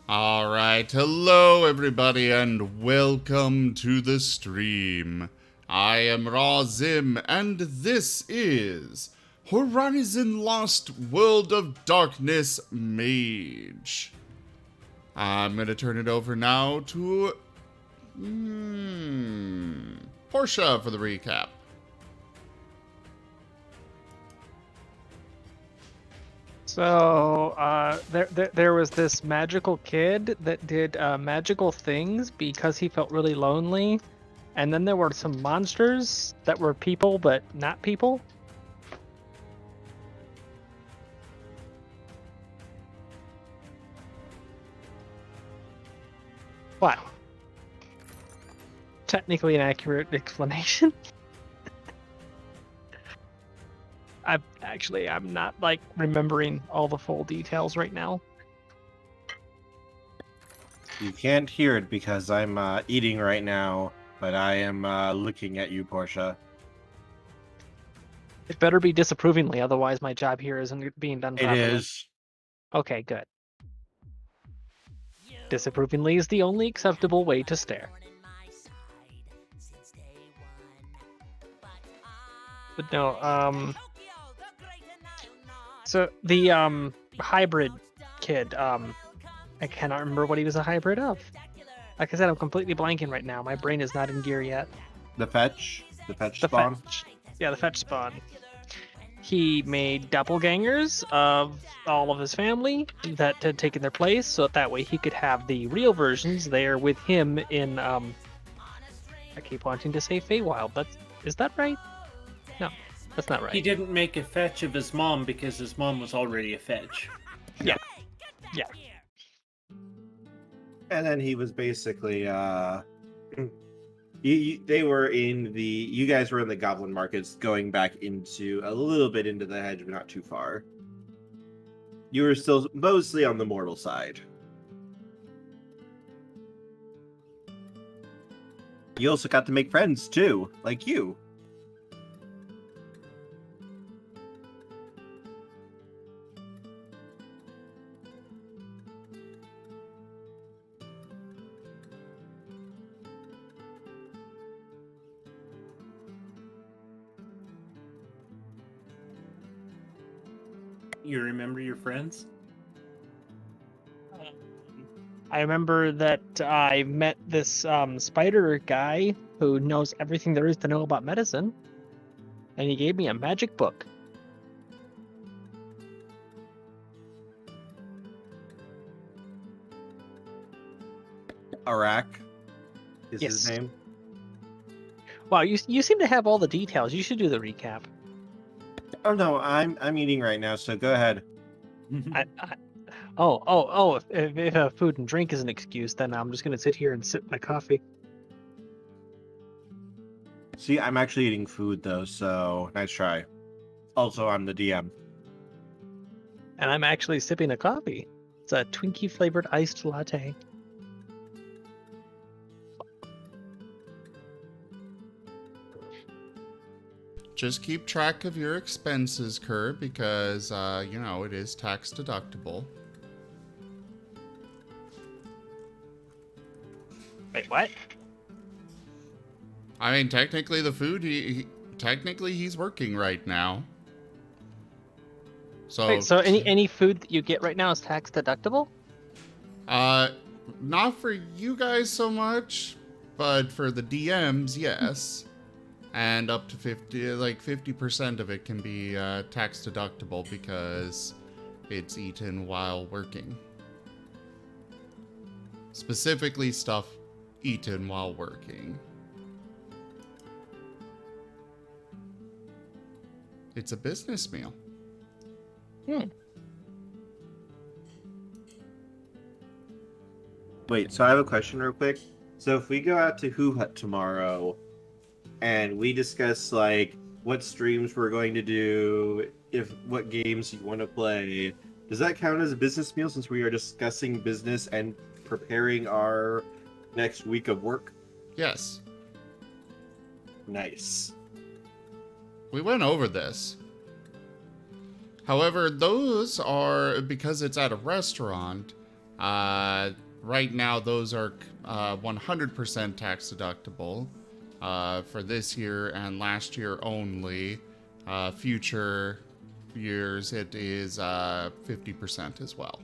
Alright, hello everybody and welcome to the stream. I am Razim and this is Horizon Lost World of Darkness Mage. I'm gonna turn it over now to Portia for the recap. So, there was this magical kid that did magical things because he felt really lonely, and then there were some monsters that were people but not people. Wow. Technically an accurate explanation. I'm not like remembering all the full details right now. You can't hear it because I'm eating right now, but I am looking at you, Portia. It better be disapprovingly, otherwise my job here isn't being done It properly. is. Okay, good. Disapprovingly is the only acceptable way to stare. But no, so the hybrid kid, I cannot remember what he was a hybrid of. Like I said, I'm completely blanking right now. My brain is not in gear yet. The fetch spawn. Yeah, the fetch spawn. He made doppelgangers of all of his family that had taken their place, so that way he could have the real versions there with him in, I keep wanting to say Feywild. Is that right? No, that's not right. He didn't make a fetch of his mom because his mom was already a fetch. Yeah. And then he was basically they were in the you guys were in the goblin markets, going back into a little bit into the hedge, but not too far. You were still mostly on the mortal side. You also got to make friends too, like you. You remember your friends? I remember that I met this spider guy who knows everything there is to know about medicine, and he gave me a magic book. Arak is Yes. his name. Wow, you seem to have all the details. You should do the recap. Oh no, I'm eating right now, so go ahead. If food and drink is an excuse, then I'm just gonna sit here and sip my coffee. See, I'm actually eating food though, so nice try. Also, I'm the DM. And I'm actually sipping a coffee. It's a Twinkie flavored iced latte. Just keep track of your expenses, Kerr, because, it is tax deductible. Wait, what? I mean, technically the food, technically he's working right now. So, Wait, so any food that you get right now is tax deductible? not for you guys so much, but for the DMs, yes. And up to 50% of it can be tax deductible because it's eaten while working. Specifically stuff eaten while working. It's a business meal. Wait, so I have a question real quick. So if we go out to Who Hut tomorrow and we discuss like what streams we're going to do, what games you want to play, does that count as a business meal since we are discussing business and preparing our next week of work? Yes. Nice. We went over this. However, those are, because it's at a restaurant, Right now, those are 100% tax deductible for this year and last year only. Future years, it is 50% as well.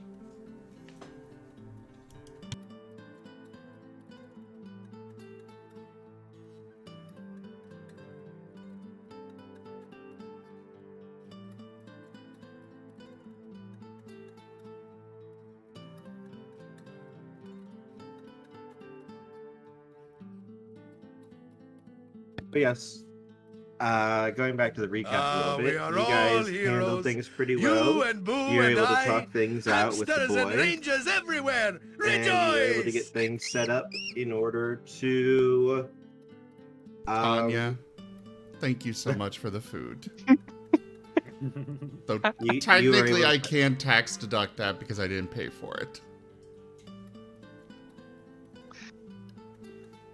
But yes, going back to the recap a little We bit, are you all guys handled heroes. things pretty You well. and Boo You're and able to I, talk things out with the hamsters and boy, rangers everywhere. and you're able to Rejoice! get things set up in order to. Tanya, thank you so much for the food. Though You were technically, able I to- can tax deduct that because I didn't pay for it.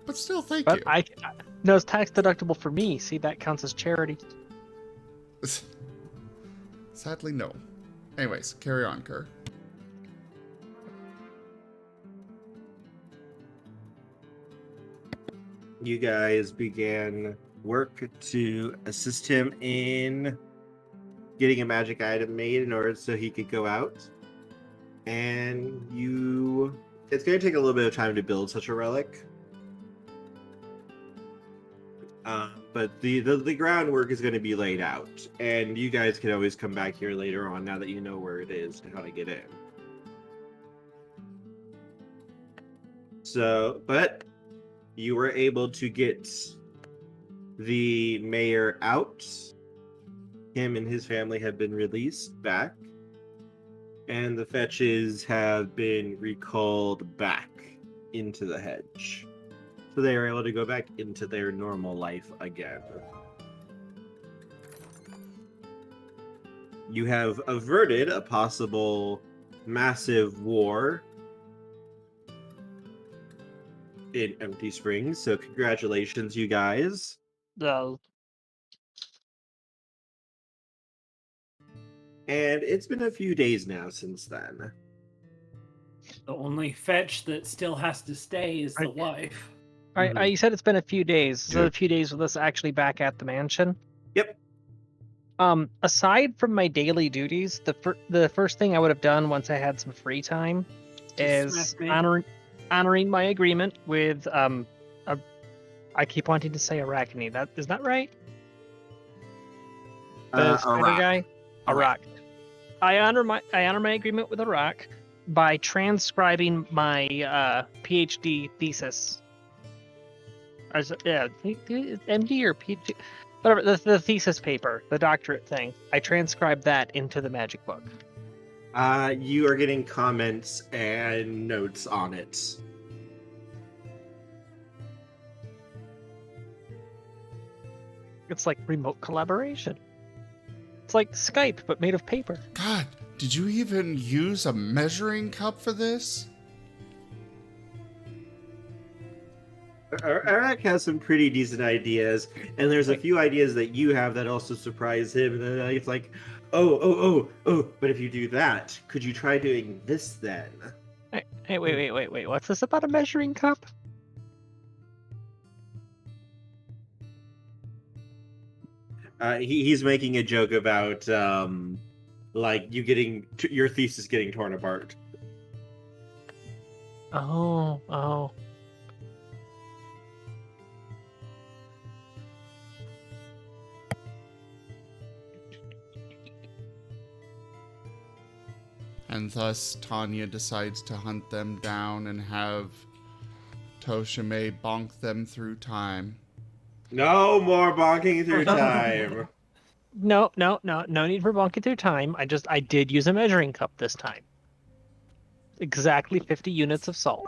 But still, thank But you. no, it's tax deductible for me. See, that counts as charity. Sadly, no. Anyways, carry on, Kerr. You guys began work to assist him in getting a magic item made in order so he could go out. And it's going to take a little bit of time to build such a relic. But the groundwork is going to be laid out, and you guys can always come back here later on now that you know where it is and how to get in. So, but you were able to get the mayor out. Him and his family have been released back, and the fetches have been recalled back into the hedge. So they are able to go back into their normal life again. You have averted a possible massive war in Empty Springs, so congratulations, you guys. No. And it's been a few days now since then. The only fetch that still has to stay is the Right. wife. All right, you said it's been a few days. So Yeah. a few days with us actually back at the mansion. Yep. Aside from my daily duties, the first thing I would have done once I had some free time is smack me. honoring my agreement with I keep wanting to say Arachne. That is that right? The spider Arak. guy, Arak. I honor my agreement with Arak by transcribing my PhD thesis. MD or PhD, whatever the thesis paper, the doctorate thing. I transcribed that into the magic book. You are getting comments and notes on it. It's like remote collaboration. It's like Skype, but made of paper. God, did you even use a measuring cup for this? Arak has some pretty decent ideas, and there's a few ideas that you have that also surprise him. And then it's like, oh, but if you do that, could you try doing this then? Hey, wait. What's this about a measuring cup? He's making a joke about like you getting your thesis getting torn apart. Oh. And thus, Tanya decides to hunt them down and have Toshime bonk them through time. No more bonking through time. No need for bonking through time. I did use a measuring cup this time. Exactly 50 units of salt.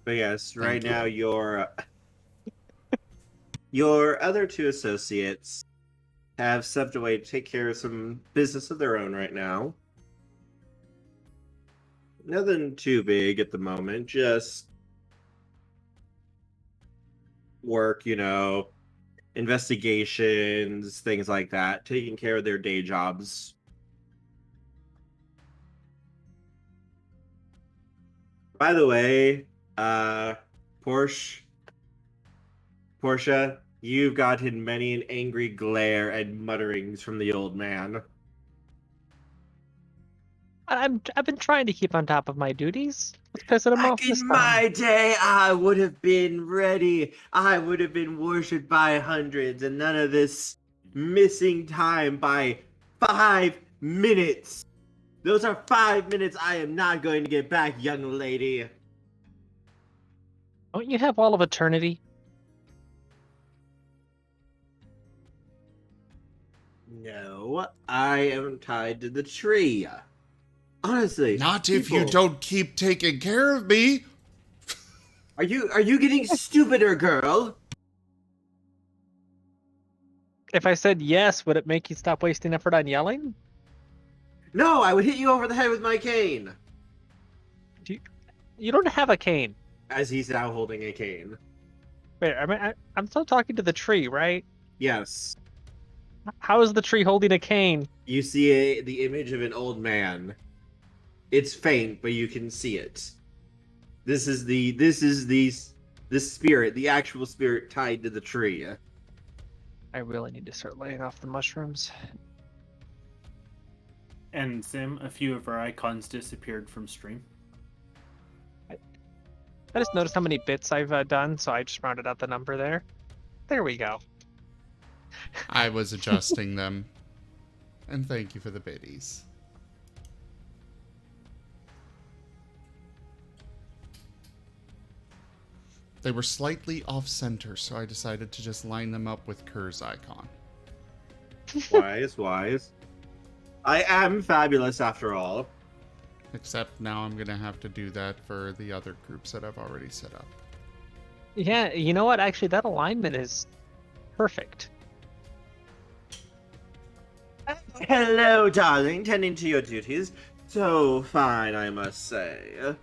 But yes, right Thank you. now your other two associates have stepped away to take care of some business of their own right now. Nothing too big at the moment, just work, investigations, things like that, taking care of their day jobs. By the way, Porsche, Portia, you've gotten many an angry glare and mutterings from the old man. I've been trying to keep on top of my duties. What's pissing him off Back this in time? my day, I would have been ready. I would have been worshipped by hundreds, and none of this missing time by 5 minutes. Those are 5 minutes I am not going to get back, young lady. Don't you have all of eternity? No, I am tied to the tree. Honestly, Not if you people, don't keep taking care of me. are you getting stupider, girl? If I said yes, would it make you stop wasting effort on yelling? No, I would hit you over the head with my cane. You don't have a cane. As he's now holding a cane. Wait, I'm still talking to the tree, right? Yes. How is the tree holding a cane? You see the image of an old man. It's faint, but you can see it. This is the spirit, the actual spirit tied to the tree. I really need to start laying off the mushrooms. And Sim, a few of our icons disappeared from stream. I just noticed how many bits I've done, so I just rounded out the number there. There we go. I was adjusting them. And thank you for the biddies. They were slightly off-center, so I decided to just line them up with Kerr's icon. Wise. I am fabulous after all. Except now I'm going to have to do that for the other groups that I've already set up. Yeah, you know what? Actually, that alignment is perfect. Hello, darling. Tending to your duties. So fine, I must say.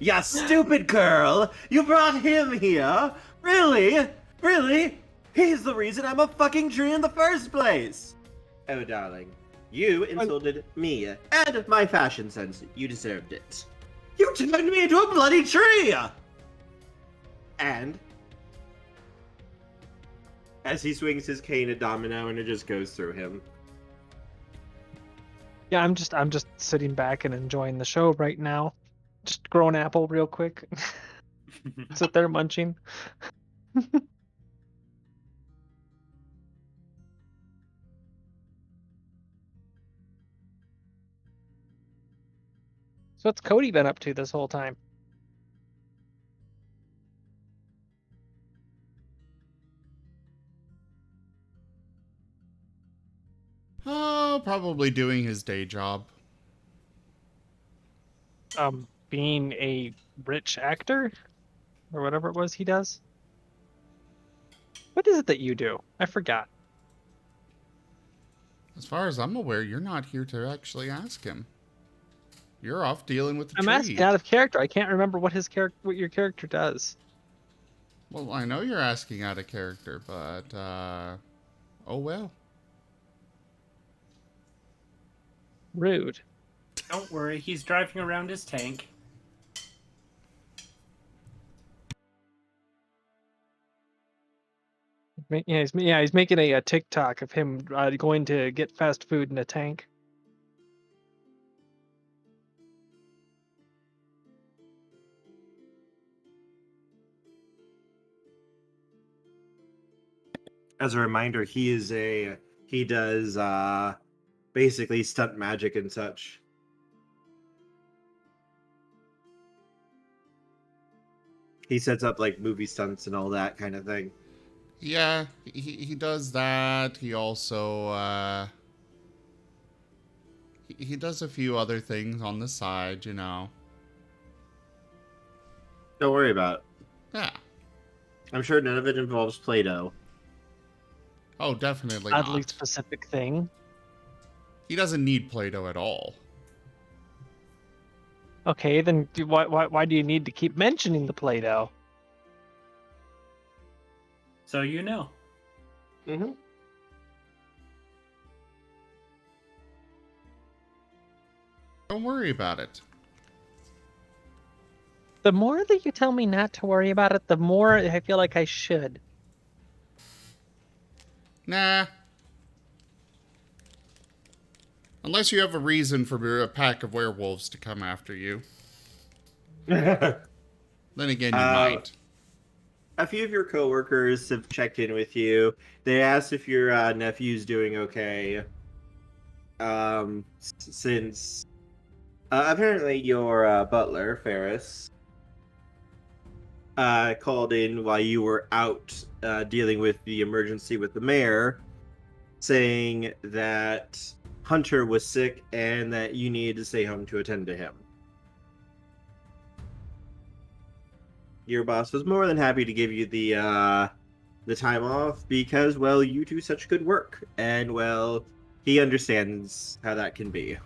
Ya stupid girl! You brought him here? Really? Really? He's the reason I'm a fucking tree in the first place! Oh, darling. You insulted me and my fashion sense. You deserved it. You turned me into a bloody tree! And as he swings his cane at Domino and it just goes through him. Yeah, I'm just sitting back and enjoying the show right now. Just grow an apple real quick. Sit there munching. So what's Cody been up to this whole time? Oh, probably doing his day job. Being a rich actor? Or whatever it was he does? What is it that you do? I forgot. As far as I'm aware, you're not here to actually ask him. You're off dealing with the I'm tree. asking out of character. I can't remember what what your character does. Well, I know you're asking out of character, but, oh well. Rude. Don't worry, he's driving around his tank. Yeah, he's making a TikTok of him going to get fast food in a tank. As a reminder, he does basically stunt magic and such. He sets up like movie stunts and all that kind of thing. Yeah, he does that. He also, he does a few other things on the side, you know. Don't worry about it. Yeah. I'm sure none of it involves Play-Doh. Oh, definitely Oddly not. specific thing. He doesn't need Play-Doh at all. Okay, then why do you need to keep mentioning the Play-Doh? So you know. Mm-hmm. Don't worry about it. The more that you tell me not to worry about it, the more I feel like I should. Nah. Unless you have a reason for a pack of werewolves to come after you. Then again, you might. A few of your coworkers have checked in with you. They asked if your nephew's doing okay. Since apparently your butler, Ferris, called in while you were out dealing with the emergency with the mayor, saying that Hunter was sick and that you needed to stay home to attend to him. Your boss was more than happy to give you the time off because, well, you do such good work, and well, he understands how that can be.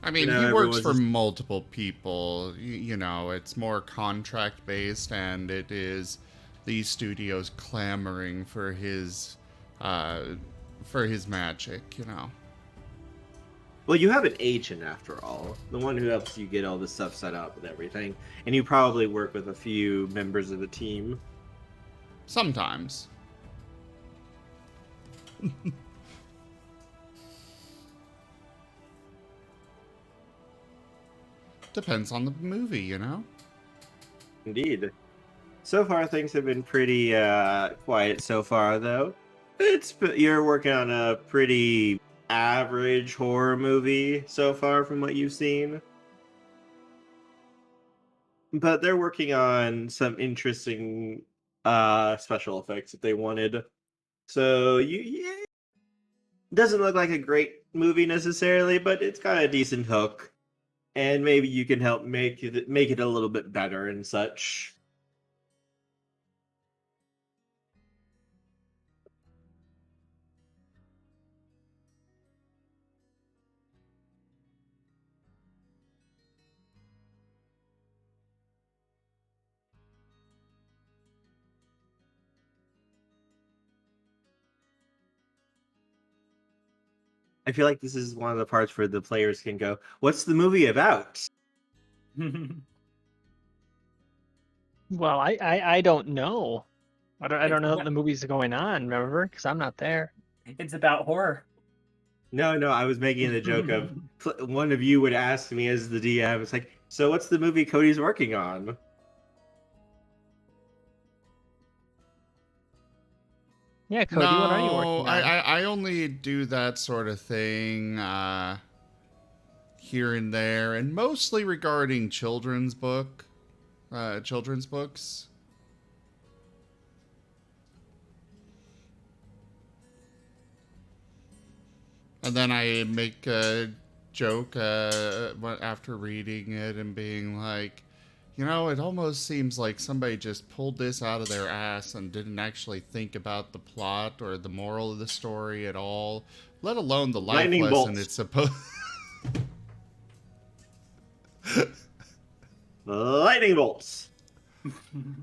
I mean, You know, he works everyone's for just- multiple people. You know, it's more contract based, and it is these studios clamoring for his magic. You know. Well, you have an agent after all, the one who helps you get all this stuff set up and everything, and you probably work with a few members of the team. Sometimes. Depends on the movie, you know? Indeed. So far, things have been pretty quiet so far, though. You're working on a pretty average horror movie so far from what you've seen. But they're working on some interesting special effects that they wanted. So yeah, doesn't look like a great movie necessarily, but it's got a decent hook. And maybe you can help make it a little bit better and such. I feel like this is one of the parts where the players can go, "What's the movie about?" Well, I don't know. I don't know what the movie's going on, remember? Because I'm not there. It's about horror. No, I was making the joke of one of you would ask me as the DM, it's like, "So what's the movie Cody's working on?" Yeah, Cody, what are you working No, on? I only do that sort of thing here and there, and mostly regarding children's books. And then I make a joke after reading it and being like, you know, it almost seems like somebody just pulled this out of their ass and didn't actually think about the plot or the moral of the story at all, let alone the life Lightning lesson bolts. it's supposed. Lightning bolts.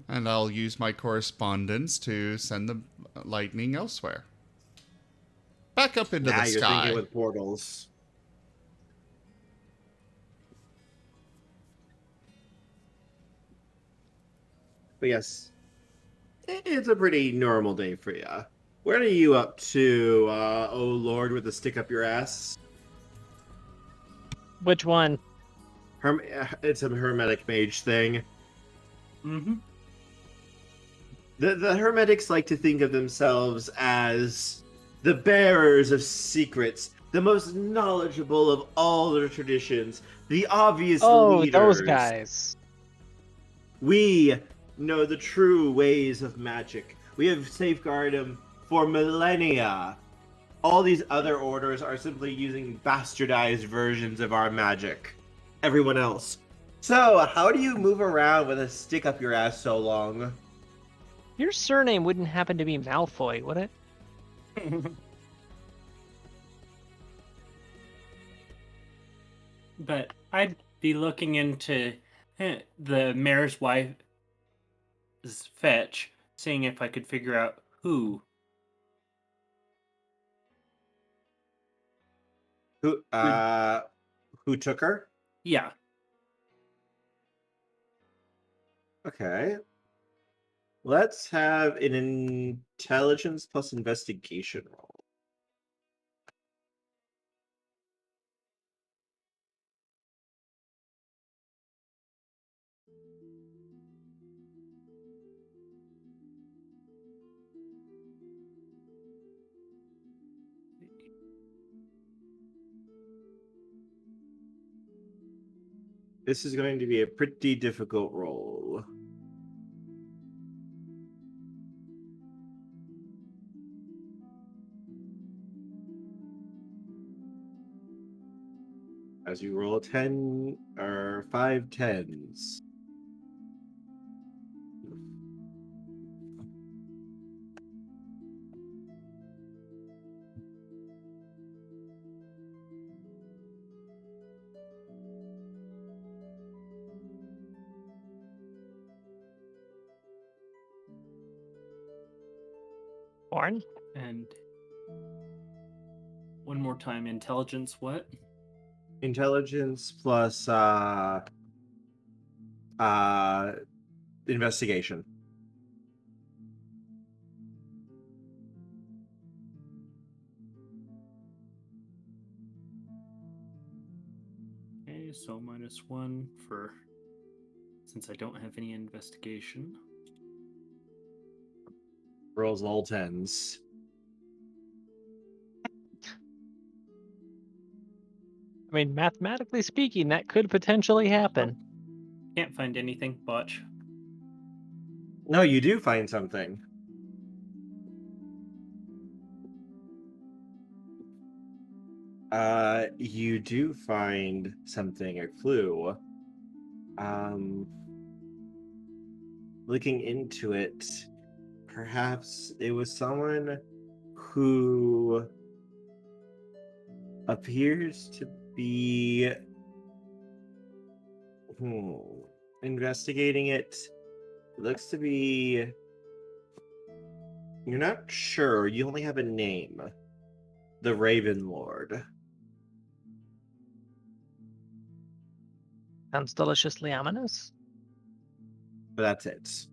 And I'll use my correspondence to send the lightning elsewhere. Back up into Now the you're sky. thinking with portals. But yes, it's a pretty normal day for you. What are you up to, oh lord, with the stick up your ass? Which one? It's a hermetic mage thing. Mm-hmm. The hermetics like to think of themselves as the bearers of secrets, the most knowledgeable of all their traditions, the obvious leaders. Those guys. We know the true ways of magic. We have safeguarded them for millennia. All these other orders are simply using bastardized versions of our magic. Everyone else. So, how do you move around with a stick up your ass so long? Your surname wouldn't happen to be Malfoy, would it? But I'd be looking into the mayor's wife's fetch, seeing if I could figure out who. Who took her? Yeah. Okay. Let's have an intelligence plus investigation roll. This is going to be a pretty difficult roll. As you roll 10 or 5 10s. Born? And one more time, intelligence what? Intelligence plus investigation. Okay, so -1 for since I don't have any investigation. Rolls all 10s. I mean, mathematically speaking, that could potentially happen. Can't find anything. Botch. No, you do find something. You do find something, a clue. Looking into it, perhaps it was someone who appears to be investigating it. Looks to be, you're not sure, you only have a name. The Raven Lord. Sounds deliciously ominous. But that's it.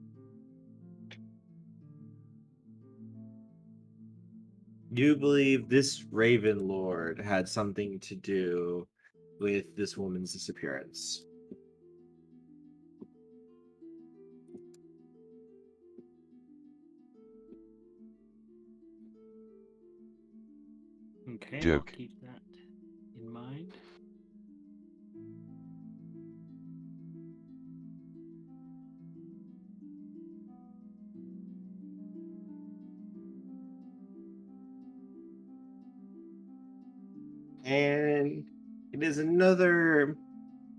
You believe this Raven Lord had something to do with this woman's disappearance. Okay, I'll Joke. keep that in mind. And it is another.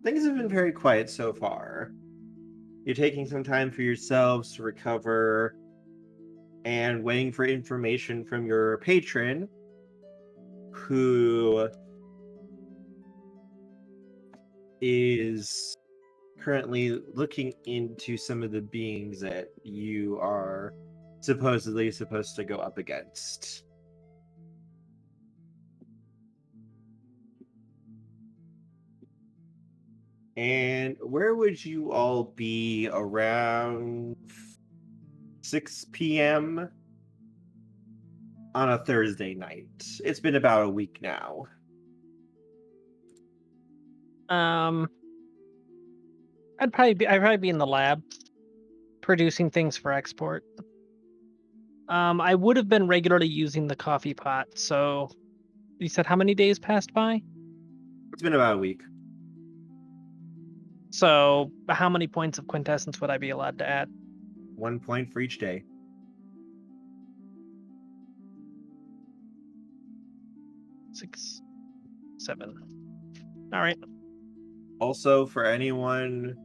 Things have been very quiet so far. You're taking some time for yourselves to recover and waiting for information from your patron, who is currently looking into some of the beings that you are supposedly supposed to go up against. And where would you all be around 6 p.m. on a Thursday night? It's been about a week now. I'd probably be in the lab producing things for export. I would have been regularly using the coffee pot, so you said how many days passed by? It's been about a week. So how many points of quintessence would I be allowed to add? 1 point for each day. 6, 7. All right. Also, for anyone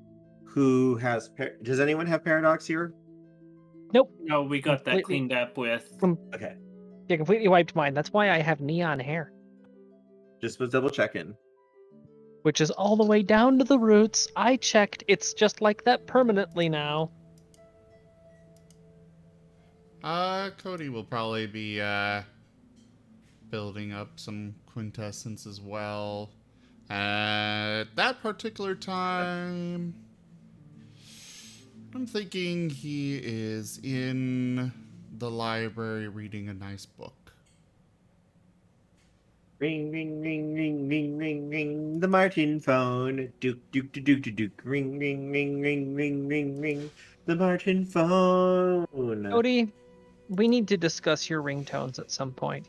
who has... Does anyone have Paradox here? Nope. No, we got that Completely- cleaned up with. Okay. Yeah, completely wiped mine. That's why I have neon hair, Just was double checking. which is all the way down to the roots. I checked. It's just like that permanently now. Cody will probably be building up some quintessence as well. At that particular time, I'm thinking he is in the library reading a nice book. Ring, ring, ring, ring, ring, ring, ring. The Marten phone. Duke, duke, duke, duke, duke. Ring, ring, ring, ring, ring, ring, ring. The Marten phone. Cody, we need to discuss your ringtones at some point.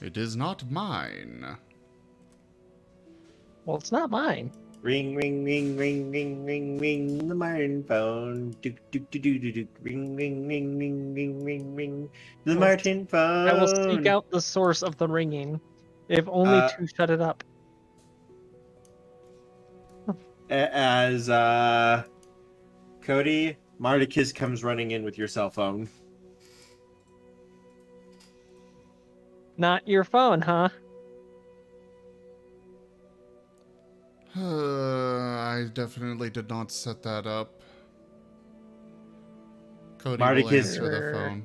It is not mine. Well, it's not mine. Ring, ring, ring, ring, ring, ring, ring. The Marten phone. Duke, duke, duke, duke, duke. Ring, ring, ring, ring, ring, ring, ring. The Well, Marten phone. I will seek out the source of the ringing, if only to shut it up. As Cody, Marticus comes running in with your cell phone. Not your phone, huh? I definitely did not set that up. Cody will Marticus- answer the phone.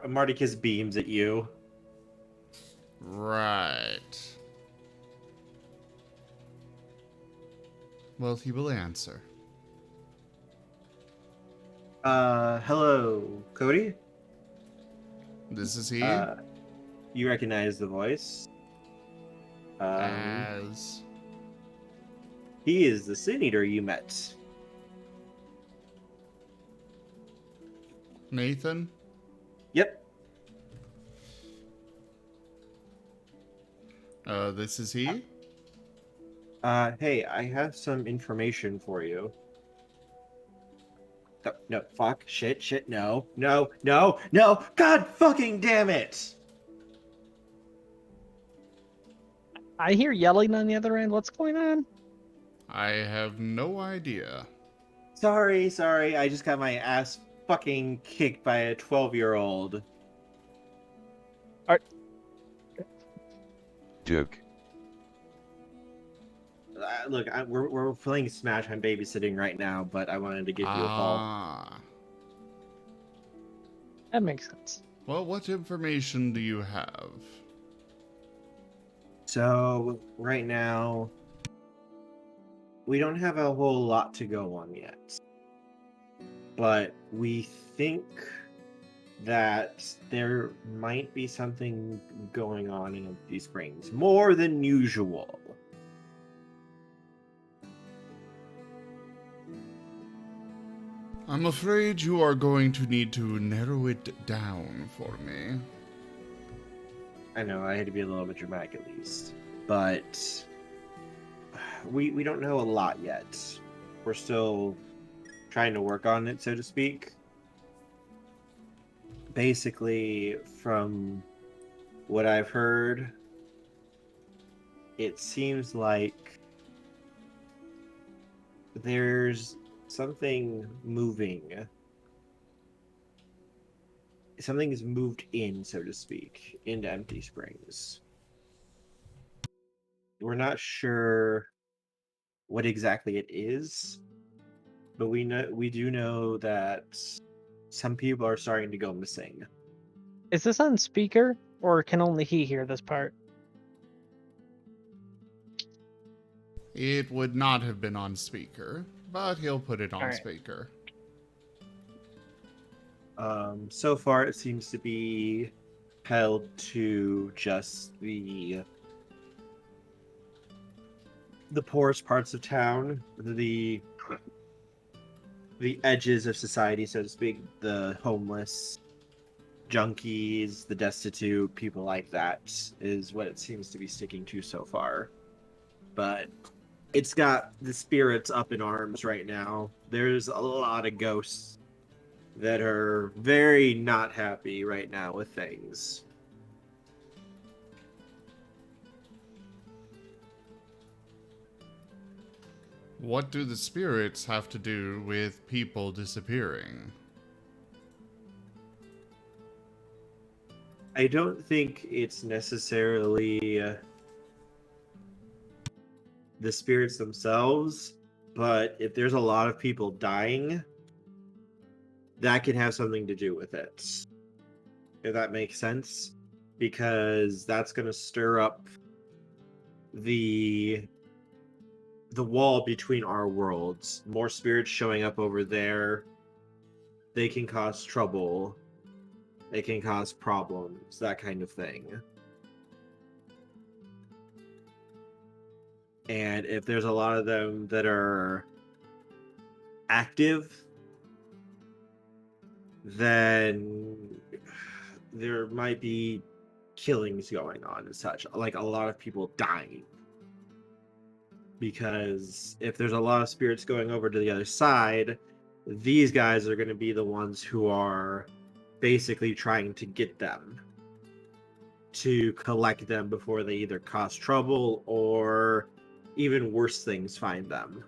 Marticus beams at you. Right. Well, he will answer. Hello, Cody? This is he? You recognize the voice. As... He is the Sin Eater you met. Nathan? Yep. This is he? Hey, I have some information for you. No, fuck, shit, no, God fucking damn it! I hear yelling on the other end. What's going on? I have no idea. Sorry, I just got my ass fucking kicked by a 12-year-old. Joke. Look, we're playing Smash. I'm babysitting right now, but I wanted to give you a call. Ah. That makes sense. Well, what information do you have? So, right now, we don't have a whole lot to go on yet. But we think that there might be something going on in these springs. More than usual. I'm afraid you are going to need to narrow it down for me. I know, I had to be a little bit dramatic at least. But we don't know a lot yet. We're still trying to work on it, so to speak. Basically, from what I've heard, it seems like there's something moving. Something is moved in, so to speak, into Empty Springs. We're not sure what exactly it is, but we do know that some people are starting to go missing. Is this on speaker, or can only he hear this part? It would not have been on speaker, but he'll put it on Alright. speaker. So far, it seems to be held to just the poorest parts of town, the edges of society, so to speak, the homeless, junkies, the destitute, people like that is what it seems to be sticking to so far. But it's got the spirits up in arms right now. There's a lot of ghosts that are very not happy right now with things. What do the spirits have to do with people disappearing? I don't think it's necessarily the spirits themselves, but if there's a lot of people dying, that can have something to do with it. if that makes sense, because that's going to stir up the wall between our worlds. More spirits showing up over there, they can cause trouble, they can cause problems, that kind of thing. And if there's a lot of them that are active, then there might be killings going on and such, like a lot of people dying. Because if there's a lot of spirits going over to the other side, these guys are going to be the ones who are basically trying to get them, to collect them before they either cause trouble or even worse things find them.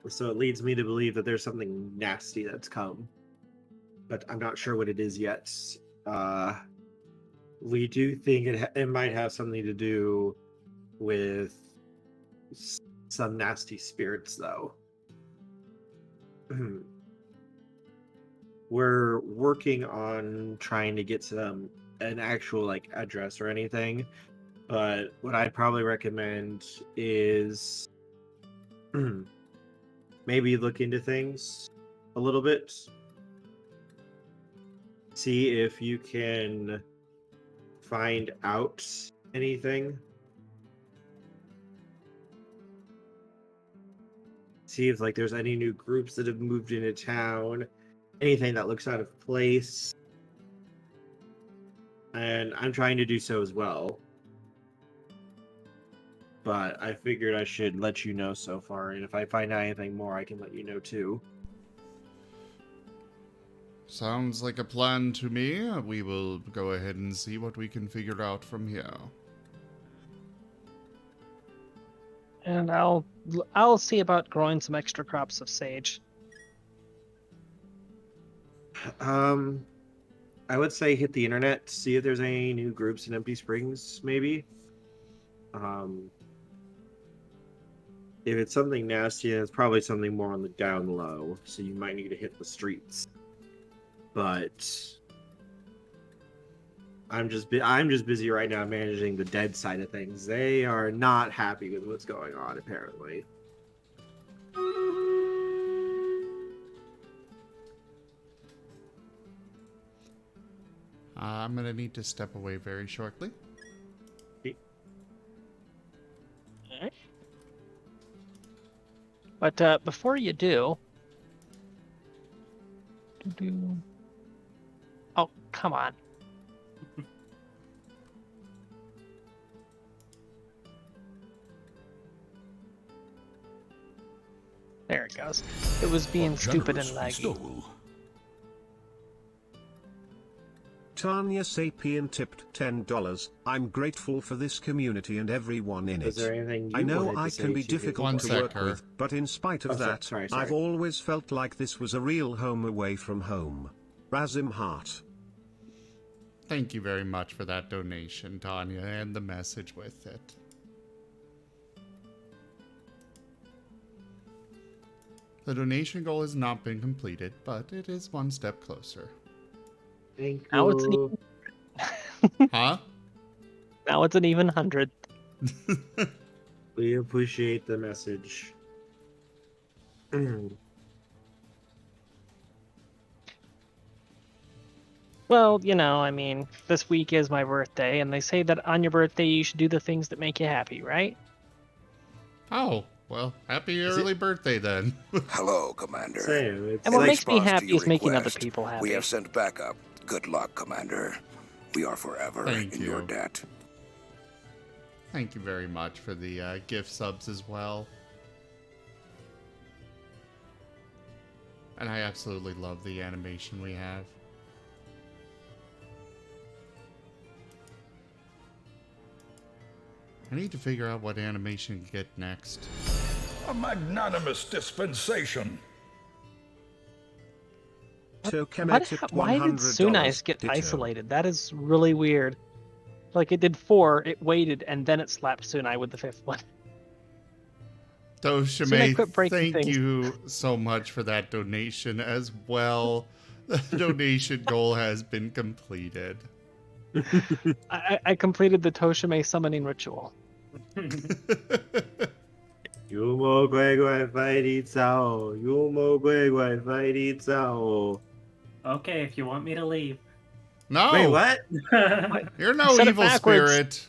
So it leads me to believe that there's something nasty that's come, but I'm not sure what it is yet. We do think it might have something to do with some nasty spirits, though. We're working on trying to get an actual like address or anything, but what I'd probably recommend is maybe look into things a little bit. See if you can find out anything. See if like there's any new groups that have moved into town, anything that looks out of place. And I'm trying to do so as well. But I figured I should let you know so far, and if I find out anything more, I can let you know too. Sounds like a plan to me. We will go ahead and see what we can figure out from here. And I'll see about growing some extra crops of sage. I would say hit the internet, see if there's any new groups in Empty Springs, maybe. If it's something nasty, it's probably something more on the down low, so you might need to hit the streets. But I'm just busy right now managing the dead side of things. They are not happy with what's going on, apparently. I'm gonna need to step away very shortly. Alright. But before you do... Oh, come on. There it goes. It was being stupid and laggy. Tanya Sapien tipped $10. I'm grateful for this community and everyone in Is it. there anything you I know wanted to I say can be to difficult One to sec, work Her. with, but in spite of Oh, that, sorry. I've always felt like this was a real home away from home. Razim Heart. Thank you very much for that donation, Tanya, and the message with it. The donation goal has not been completed, but it is one step closer. Thank Now it's an you. Huh? Now it's an even 100. We appreciate the message. Well, you know, I mean, this week is my birthday, and they say that on your birthday you should do the things that make you happy, right? Oh, well, happy Is early birthday then. Hello, Commander. Same. It's And what In like, makes me response to happy your is making other request, people happy. We have sent backup. Good luck, Commander. We are forever Thank in you. your debt. Thank you very much for the gift subs as well. And I absolutely love the animation we have. I need to figure out what animation to get next. A magnanimous dispensation. Tokeme tipped Why did $100. Sunais get Ditto. isolated? That is really weird. Like, it did 4, it waited, and then it slapped Sunai with the 5th one. Soon I Toshime, quit breaking thank things. you so much for that donation as well. The donation goal has been completed. I completed the Toshime summoning ritual. Yumo Gui Gui Fighty Cao. Yumo Gui Gui Fighty Cao. Okay, if you want me to leave. No! Wait, what? What? You're You no said it evil backwards. spirit.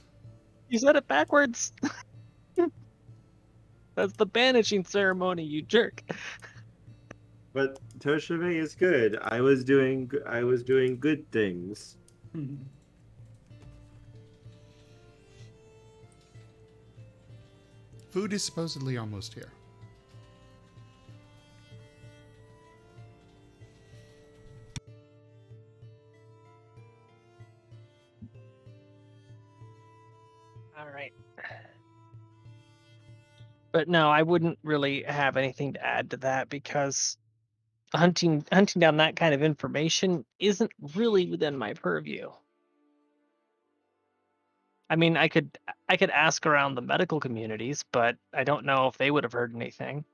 You said it backwards. That's the banishing ceremony, you jerk. But Toshime is good. I was doing good things. Food is supposedly almost here. All right. But no, I wouldn't really have anything to add to that because hunting down that kind of information isn't really within my purview. I mean, I could ask around the medical communities, but I don't know if they would have heard anything.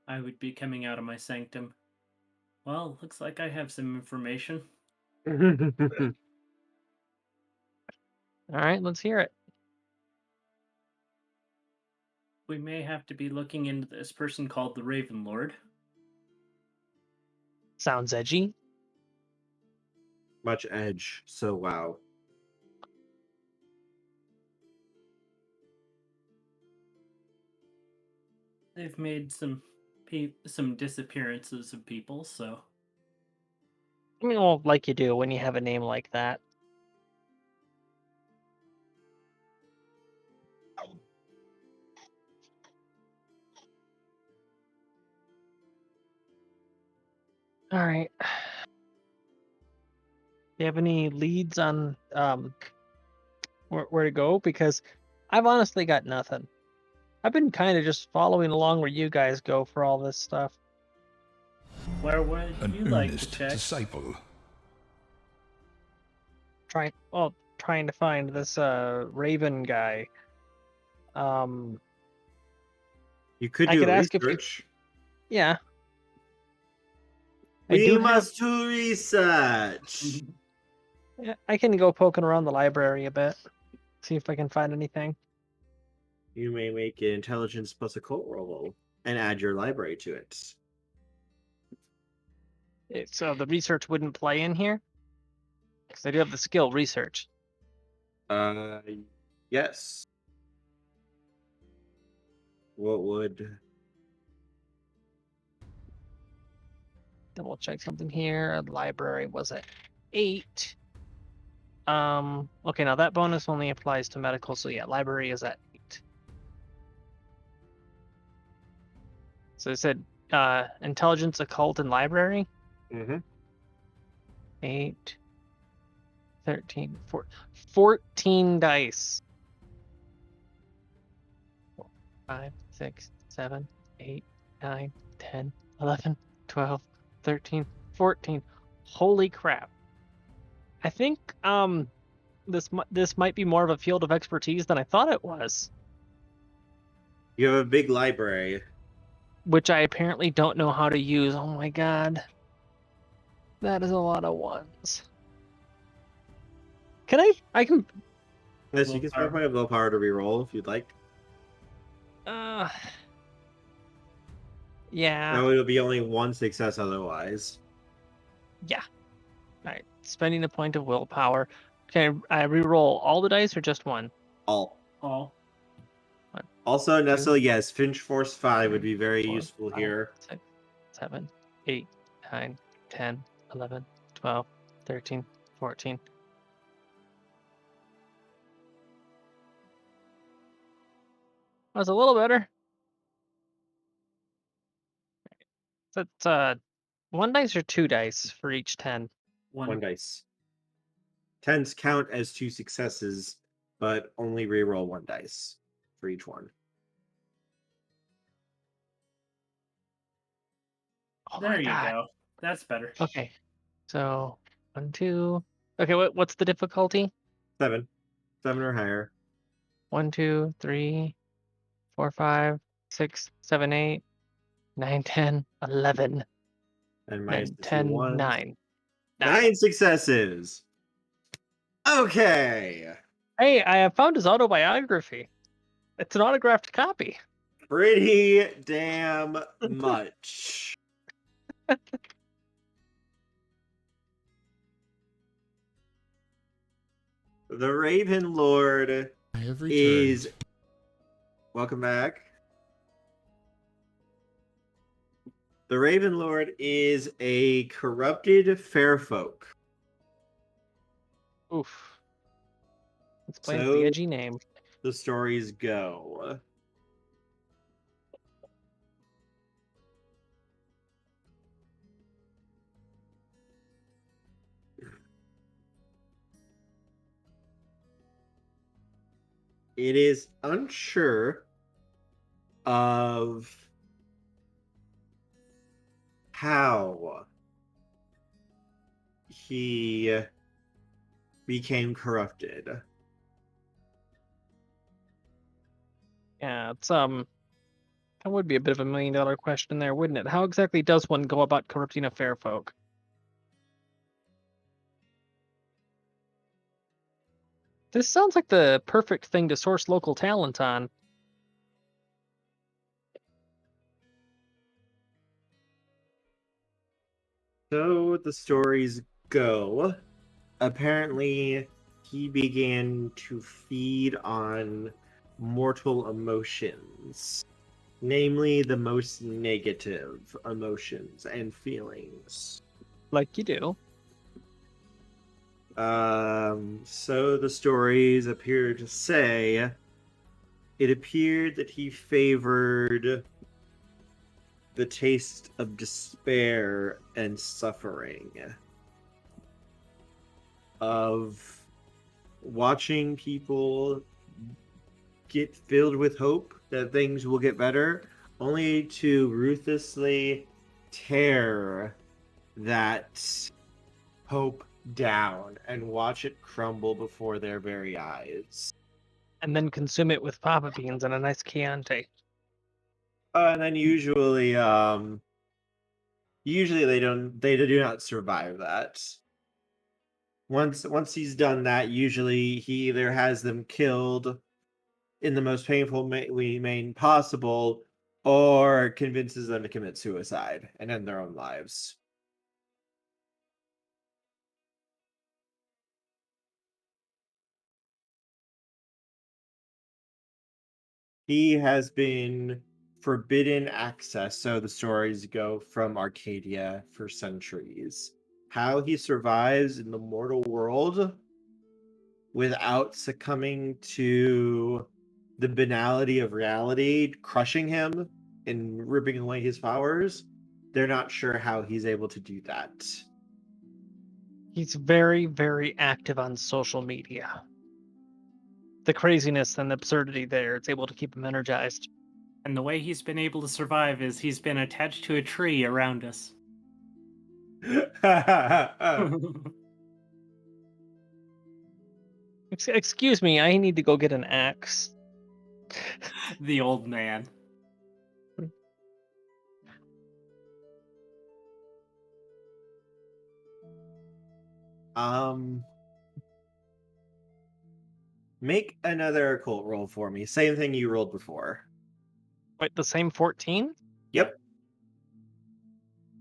I would be coming out of my sanctum. Well, looks like I have some information. All right, let's hear it. We may have to be looking into this person called the Raven Lord. Sounds edgy. Much edge. So wow. They've made some disappearances of people, so I mean, well, like you do when you have a name like that. All right. Do you have any leads on where to go? Because I've honestly got nothing. I've been kind of just following along where you guys go for all this stuff. where would An you like to earnest check? disciple. Trying to find this Raven guy. You could I do could ask if you- research. Yeah. We must do research. Yeah, I can go poking around the library a bit. See if I can find anything. You may make an intelligence plus occult roll and add your library to it. So the research wouldn't play in here? Because I do have the skill research. Yes. What would? Double check something here. Library was at 8. Okay, now that bonus only applies to medical, so yeah, library is at 8. So it said intelligence, occult, and library. Mm-hmm. 8, 13, 14 dice. 5, 6, 7, 8, 9, 10, 11, 12, 13, 14. Holy crap. I think this might be more of a field of expertise than I thought it was, You have a big library. which I apparently don't know how to use. Oh my god. That is a lot of ones. I can Yes, you can spend a point of willpower to reroll if you'd like. Yeah. Now it'll be only one success otherwise. Yeah. Alright. Spending a point of willpower. Can I re-roll all the dice or just one? All. All. Also, Nestle, yes, Finch Force 5 would be very 4, useful 5, here. 6, 7, 8, 9, 10, 11, 12, 13, 14. That's a little better. That's one dice or two dice for each 10. One dice. 10s count as 2 successes, but only reroll 1 dice for each one. Oh There my you God. go. That's better. Okay. So 1, 2. Okay, what's the difficulty? 7. 7 or higher. 1, 2, 3, 4, 5, 6, 7, 8, 9, 10, 11. And 9, minus the 2 10, ones. 9. 9 successes. Okay. Hey, I have found his autobiography. It's an autographed copy. Pretty damn much. The Raven Lord I have returned. is... Welcome back. The Raven Lord is a corrupted fair folk. Oof. Explains the So edgy name. the stories go. It is unsure of how he became corrupted. Yeah, it's that would be a bit of a $1 million question there, wouldn't it? How exactly does one go about corrupting a fair folk? This sounds like the perfect thing to source local talent on. So the stories go. Apparently, he began to feed on mortal emotions, namely the most negative emotions and feelings. Like you do. So the stories appear to say it appeared that he favored the taste of despair and suffering, of watching people get filled with hope that things will get better, only to ruthlessly tear that hope down and watch it crumble before their very eyes. And then consume it with fava beans and a nice Chianti. And then usually they do not survive that. Once he's done that, usually he either has them killed in the most painful way possible, or convinces them to commit suicide and end their own lives. He has been forbidden access, so the stories go, from Arcadia for centuries. How he survives in the mortal world without succumbing to the banality of reality crushing him and ripping away his powers, they're not sure how he's able to do that. He's very, very active on social media. The craziness and absurdity there, it's able to keep him energized. And the way he's been able to survive is he's been attached to a tree around us. Excuse me, I need to go get an axe. The old man. Make another occult roll for me. Same thing you rolled before. Wait, the same 14? Yep.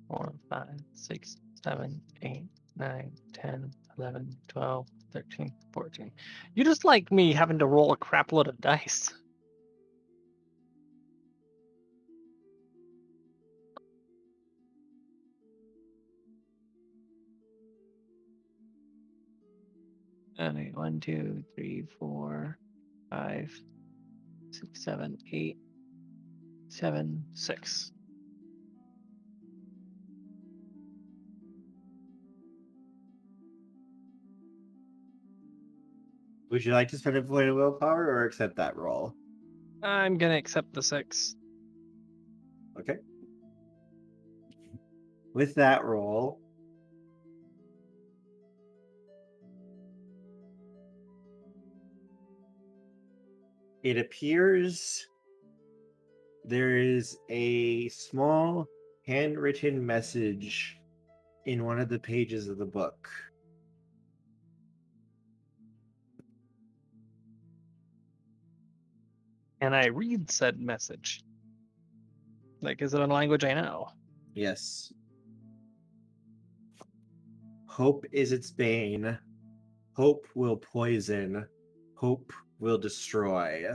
4, 5, 6, 7, 8, 9, 10, 11, 12, 13, 14. You just like me having to roll a crap load of dice. Okay, 1, 2, 3, 4, 5, 6, 7, 8, 7, 6. Would you like to spend a point of willpower or accept that roll? I'm gonna accept the 6. Okay. With that roll, It appears there is a small handwritten message in one of the pages of the book. And I read said message. Like, is it a language I know? Yes. Hope is its bane. Hope will poison. Hope will destroy.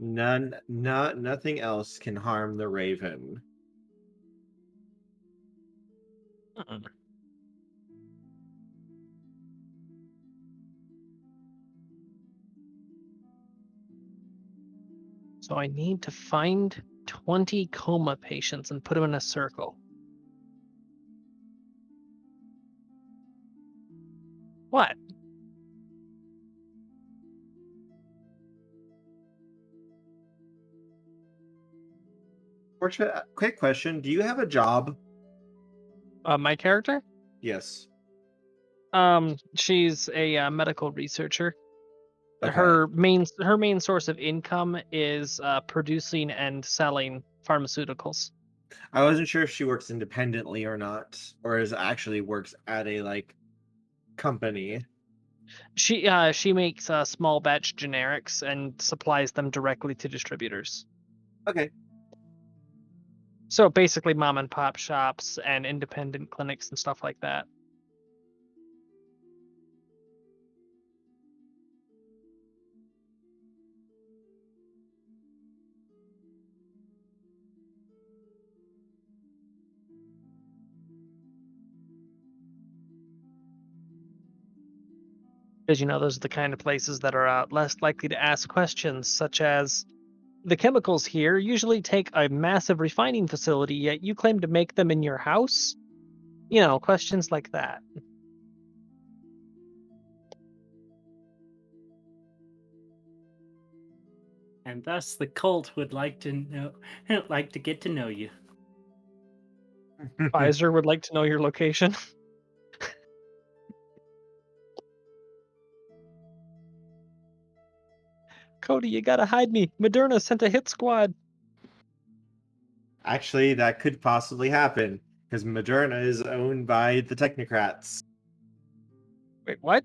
Nothing else can harm the raven. Hmm. So I need to find 20 coma patients and put them in a circle. What? Quick question. Do you have a job? My character? Yes. She's a medical researcher. Okay. Her main source of income is producing and selling pharmaceuticals. I wasn't sure if she works independently or not, or is actually works at a company. She makes small batch generics and supplies them directly to distributors. Okay. So basically mom and pop shops and independent clinics and stuff like that. Because those are the kind of places that are less likely to ask questions, such as the chemicals here usually take a massive refining facility, yet you claim to make them in your house. Questions like that. And thus the cult would like to know, like to get to know you. Pfizer would like to know your location. Cody, you gotta hide me. Moderna sent a hit squad. Actually, that could possibly happen because Moderna is owned by the technocrats. Wait, what?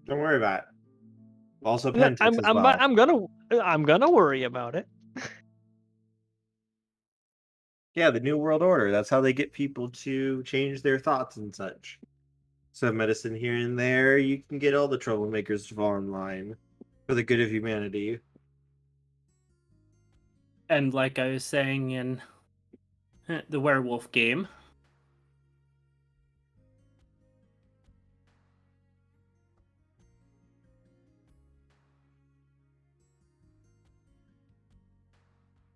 Don't worry about it. Also, No, Pentix as well. I'm gonna worry about it. Yeah, the New World Order. That's how they get people to change their thoughts and such. Some medicine here and there. You can get all the troublemakers to fall in line for the good of humanity. And like I was saying in the werewolf game,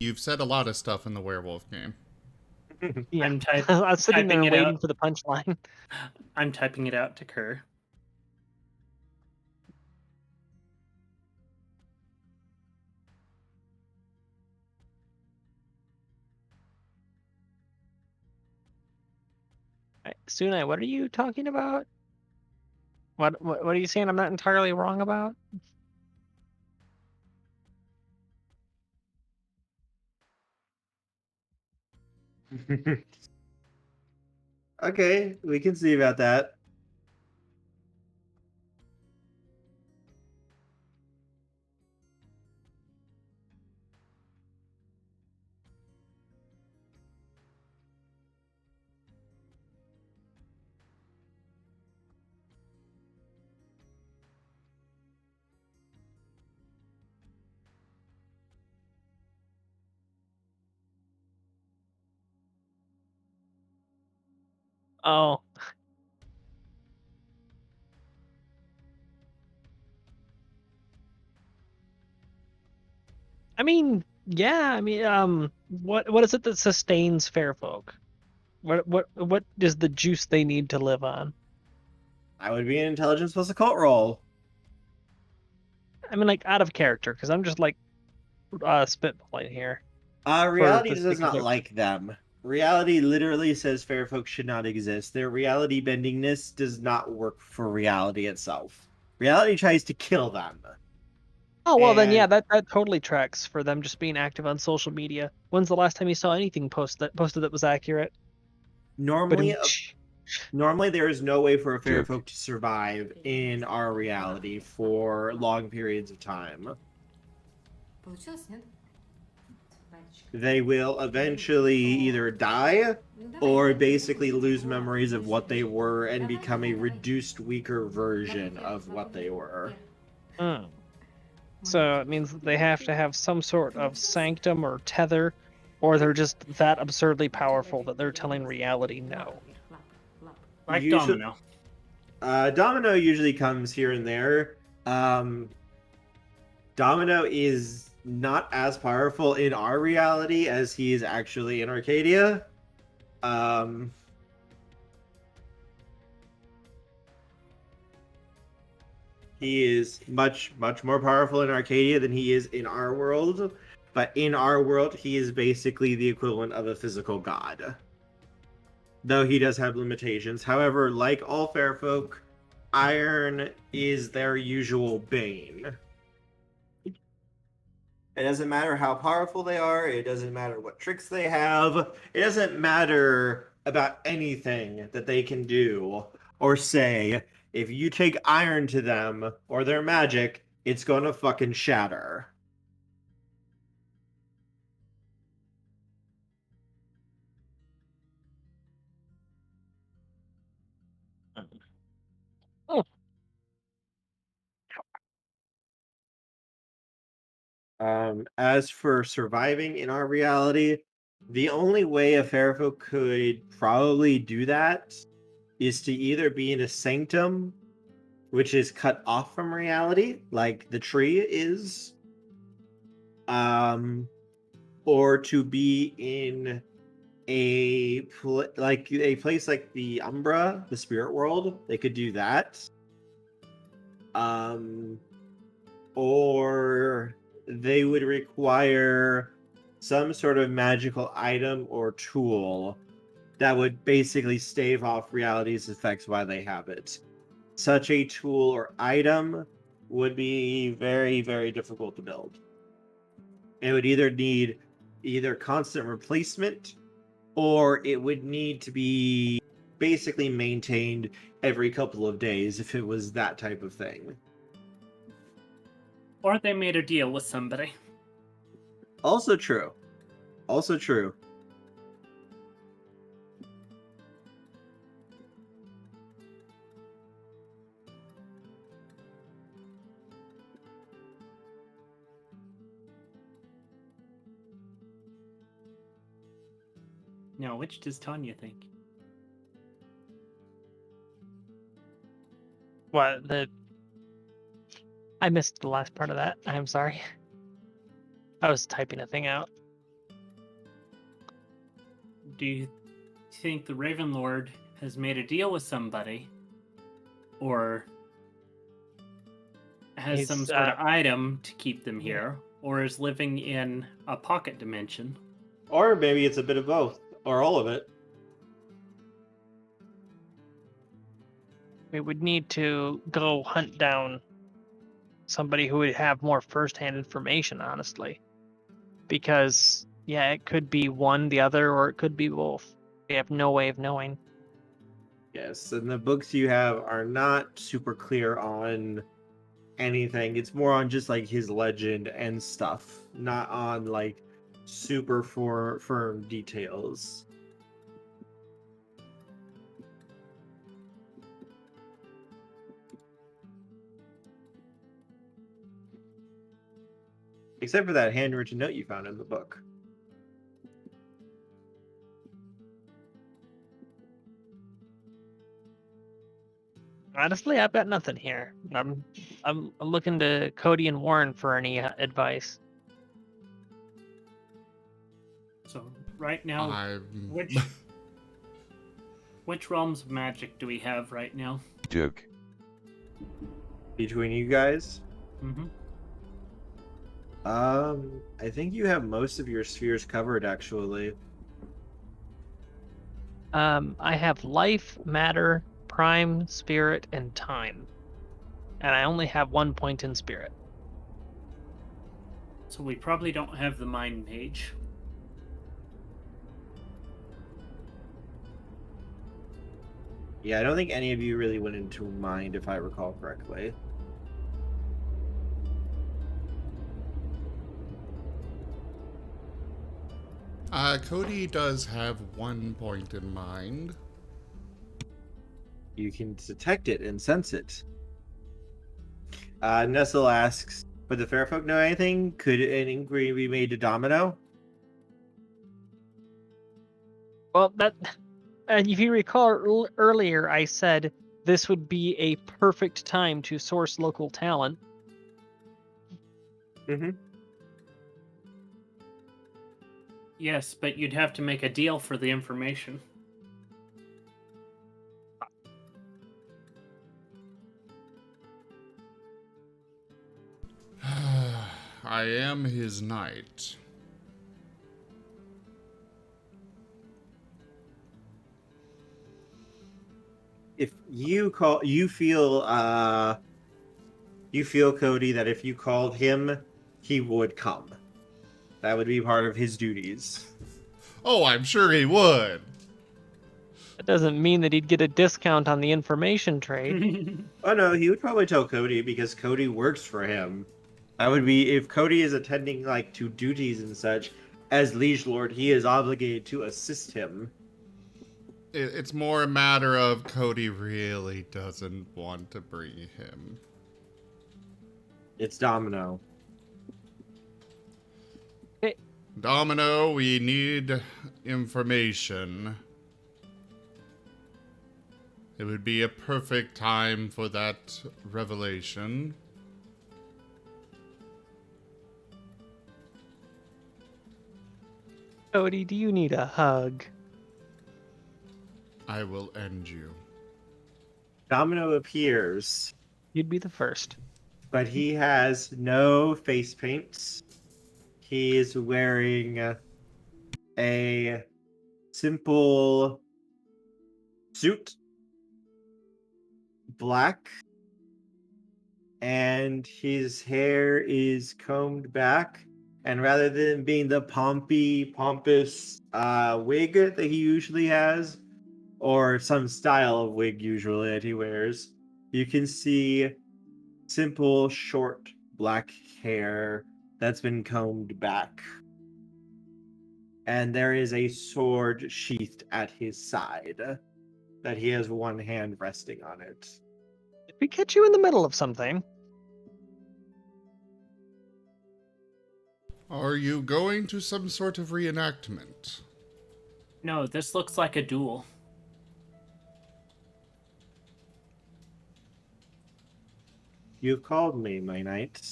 You've said a lot of stuff in the werewolf game. Yeah. I'm I was sitting there typing it waiting out. for the punchline. I'm typing it out to Kerr. Sunai, what are you talking about? What are you saying I'm not entirely wrong about? Okay, we can see about that. Oh. I mean, yeah, what is it that sustains fair folk? What is the juice they need to live on? I would be an intelligence plus occult roll. I mean, like, out of character, because I'm just like spitballing here. Reality the does sake of not it. like them. reality literally says fair folk should not exist. Their reality bendingness does not work for reality itself. Reality tries to kill them. Oh well, then yeah, And that totally tracks for them just being active on social media. When's the last time you saw anything posted that was accurate? But normally there is no way for a fair Jerk. folk to survive in our reality for long periods of time. They will eventually either die or basically lose memories of what they were and become a reduced, weaker version of what they were. So it means that they have to have some sort of sanctum or tether, or they're just that absurdly powerful that they're telling reality no. Like Usually- Domino. Domino usually comes here and there. Domino is not as powerful in our reality as he is actually in Arcadia. He is much, much more powerful in Arcadia than he is in our world. But in our world, he is basically the equivalent of a physical god. Though he does have limitations. However, like all fair folk, iron is their usual bane. It doesn't matter how powerful they are, it doesn't matter what tricks they have, it doesn't matter about anything that they can do or say. If you take iron to them or their magic, it's gonna fucking shatter. Oh. As for surviving in our reality, the only way a Fairfolk could probably do that is to either be in a sanctum, which is cut off from reality, like the tree is, or to be in like a place like the Umbra, the spirit world. They could do that. Or they would require some sort of magical item or tool that would basically stave off reality's effects while they have it. Such a tool or item would be very, very difficult to build. It would either need constant replacement, or it would need to be basically maintained every couple of days if it was that type of thing. Or they made a deal with somebody. Also true. Also true. Now, which does Tanya think? What I missed the last part of that. I'm sorry. I was typing a thing out. Do you think the Raven Lord has made a deal with somebody? Or has some sort of item to keep them here? Or is living in a pocket dimension? Or maybe it's a bit of both, or all of it. We would need to go hunt down somebody who would have more first-hand information, honestly. Because, yeah, it could be one, the other, or it could be both. We have no way of knowing. Yes, and the books you have are not super clear on anything. It's more on just like his legend and stuff, not on like super firm details. Except for that handwritten note you found in the book. Honestly, I've got nothing here. I'm looking to Cody and Warren for any advice. So, right now, I'm... which realms of magic do we have right now? Jerk. Between you guys? Mm-hmm. I think you have most of your spheres covered, actually. I have life, matter, prime, spirit, and time. And I only have 1 point in spirit. So we probably don't have the mind mage. Yeah, I don't think any of you really went into mind, if I recall correctly. Cody does have 1 point in mind. You can detect it and sense it. Nestle asks, "But the fair folk know anything? Could an inquiry be made to Domino?" Well, and if you recall earlier, I said this would be a perfect time to source local talent. Mm-hmm. Yes, but you'd have to make a deal for the information. I am his knight. If you feel, Cody, that if you called him, he would come. That would be part of his duties. Oh, I'm sure he would. That doesn't mean that he'd get a discount on the information trade. Oh no, he would probably tell Cody because Cody works for him. That would be if Cody is attending like to duties and such. As liege lord, he is obligated to assist him. It's more a matter of Cody really doesn't want to bring him. It's Domino. Domino, we need information. It would be a perfect time for that revelation. Cody, do you need a hug? I will end you. Domino appears, You'd be the first. but he has no face paint. He is wearing a simple suit, black, and his hair is combed back. And rather than being the pompous wig that he usually has, or some style of wig usually that he wears, you can see simple, short, black hair that's been combed back. And there is a sword sheathed at his side that he has one hand resting on it. Did we catch you in the middle of something? Are you going to some sort of reenactment? No, this looks like a duel. You've called me, my knight,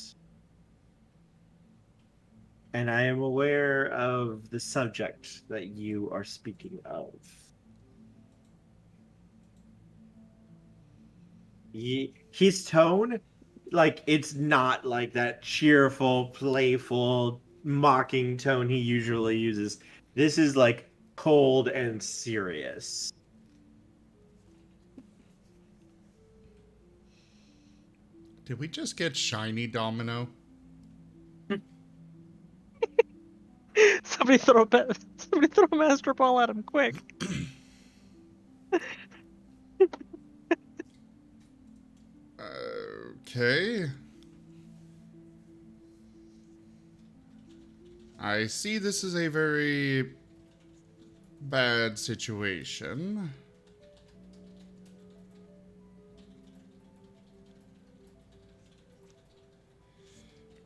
and I am aware of the subject that you are speaking of. His tone, like, it's not like that cheerful, playful, mocking tone he usually uses. This is like cold and serious. Did we just get shiny Domino? Somebody throw a master ball at him quick. Okay. I see this is a very bad situation.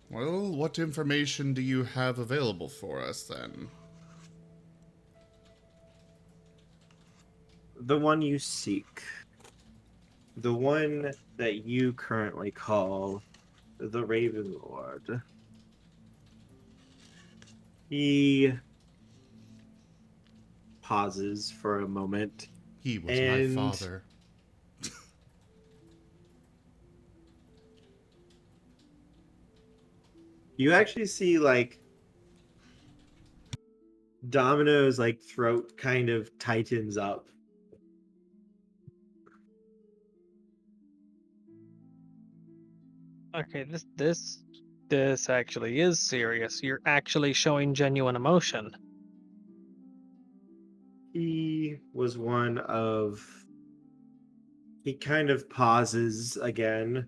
Well, what information do you have available for us then? The one you seek. The one that you currently call the Raven Lord. He pauses for a moment. He was And my father. you actually see, like, Domino's like throat kind of tightens up. Okay, this actually is serious. You're actually showing genuine emotion. He was one of. He kind of pauses again,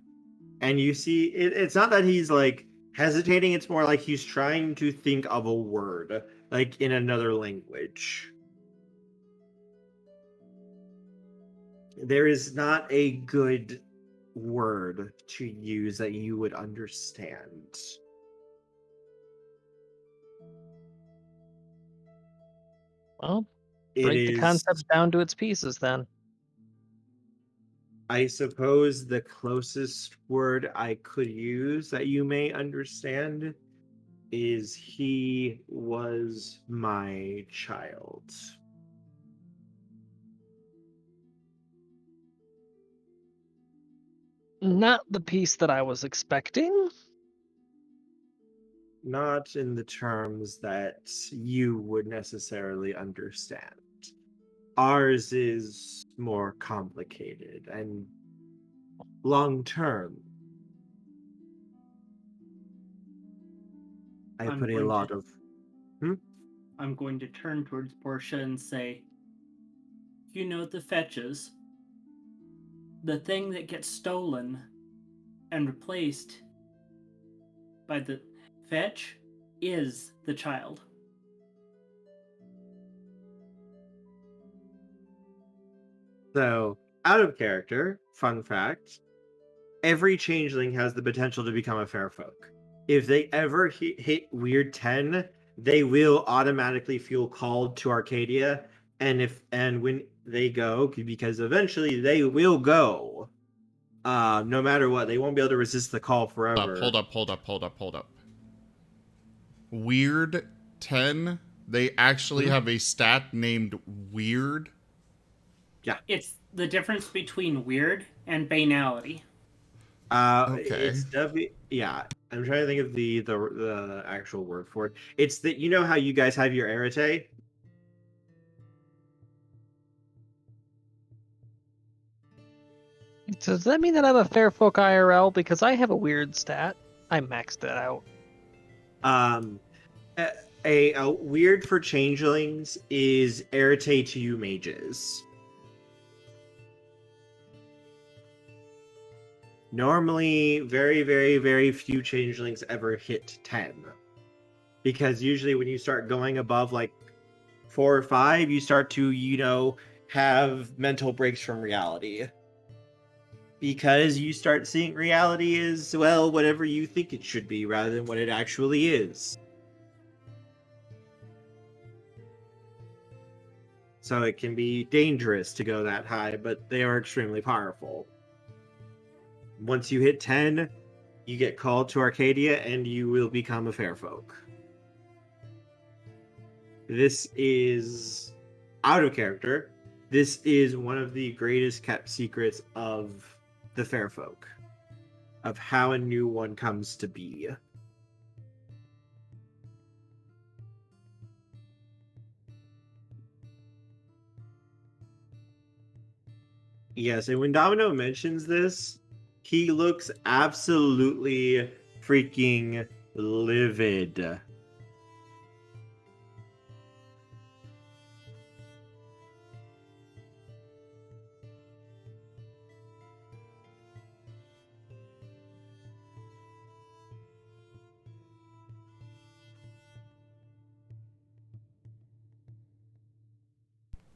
and you see it's not that he's like hesitating, it's more like he's trying to think of a word, like in another language. There is not a good word to use that you would understand. Well, It break the is, concept down to its pieces then. I suppose, the closest word I could use that you may understand is he was my child. Not the piece that I was expecting. Not in the terms that you would necessarily understand. Ours is more complicated and long term. I I'm put a going lot to of. I'm going to turn towards Portia and say, you know the fetches. The thing that gets stolen and replaced by the fetch is the child. So, out of character, fun fact, every changeling has the potential to become a fair folk. If they ever hit weird 10, they will automatically feel called to Arcadia, and when they go, because eventually they will go, no matter what, they won't be able to resist the call forever. Hold up. Weird 10? They actually have a stat named Weird? Yeah. It's the difference between weird and banality. Okay. It's definitely, yeah. I'm trying to think of the actual word for it. It's that, you know how you guys have your arete? So does that mean that I'm a fair folk IRL? Because I have a weird stat. I maxed that out. Um, a weird for changelings is arete to you mages. Normally, very, very, very few changelings ever hit 10. Because usually when you start going above like 4 or 5, you start to, have mental breaks from reality. Because you start seeing reality as, well, whatever you think it should be rather than what it actually is. So it can be dangerous to go that high, but they are extremely powerful. Once you hit 10, you get called to Arcadia and you will become a fair folk. This is out of character. This is one of the greatest kept secrets of the fair folk, of how a new one comes to be. Yes, and when Domino mentions this, he looks absolutely freaking livid.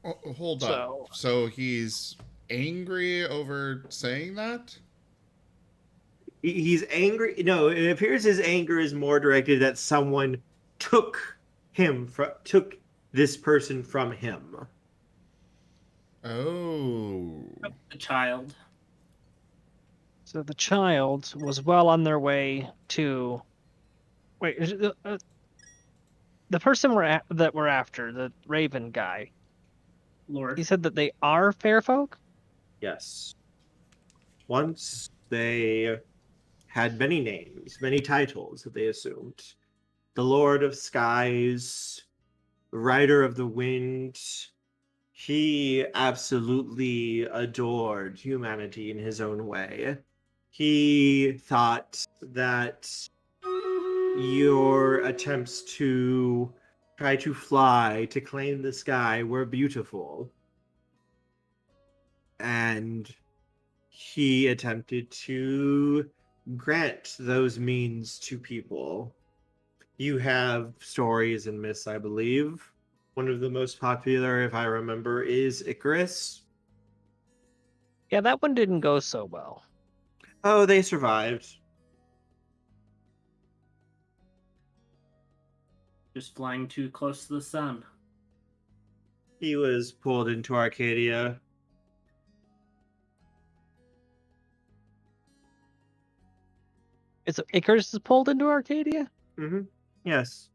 Oh, hold up. So he's angry over saying that? He's angry. No, it appears his anger is more directed that someone took this person from him. Oh. The child. So the child was well on their way to. Wait, the person that we're after, the Raven guy. Lord. He said that they are fair folk. Yes. Once they had many names, many titles that they assumed. The Lord of Skies, Rider of the Wind, he absolutely adored humanity in his own way. He thought that your attempts to try to fly, to claim the sky, were beautiful. And he attempted to grant those means to people. You have stories and myths, I believe. One of the most popular, if I remember, is Icarus. Yeah, that one didn't go so well. Oh, they survived. Just flying too close to the sun. He was pulled into Arcadia. Is Icarus is pulled into Arcadia? Mm-hmm. Yes.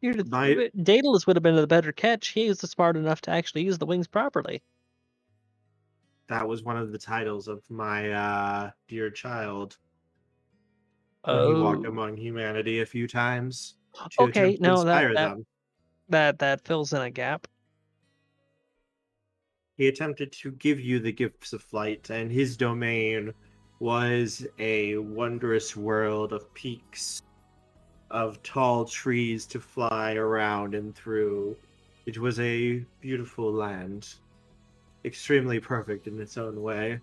Daedalus would have been the better catch. He was smart enough to actually use the wings properly. That was one of the titles of my dear child. When he walked Oh, among humanity a few times to okay. attempt to No, inspire them. that fills in a gap. He attempted to give you the gifts of flight, and his domain was a wondrous world of peaks, of tall trees to fly around and through. It was a beautiful land, extremely perfect in its own way.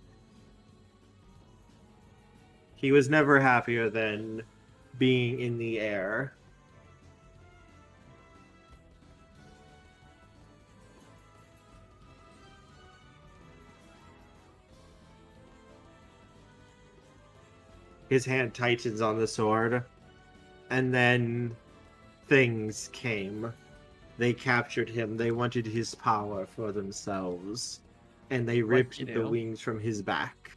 He was never happier than being in the air. His hand tightens on the sword, and then things came. They captured him. They wanted his power for themselves, and they Like ripped you the do. wings from his back.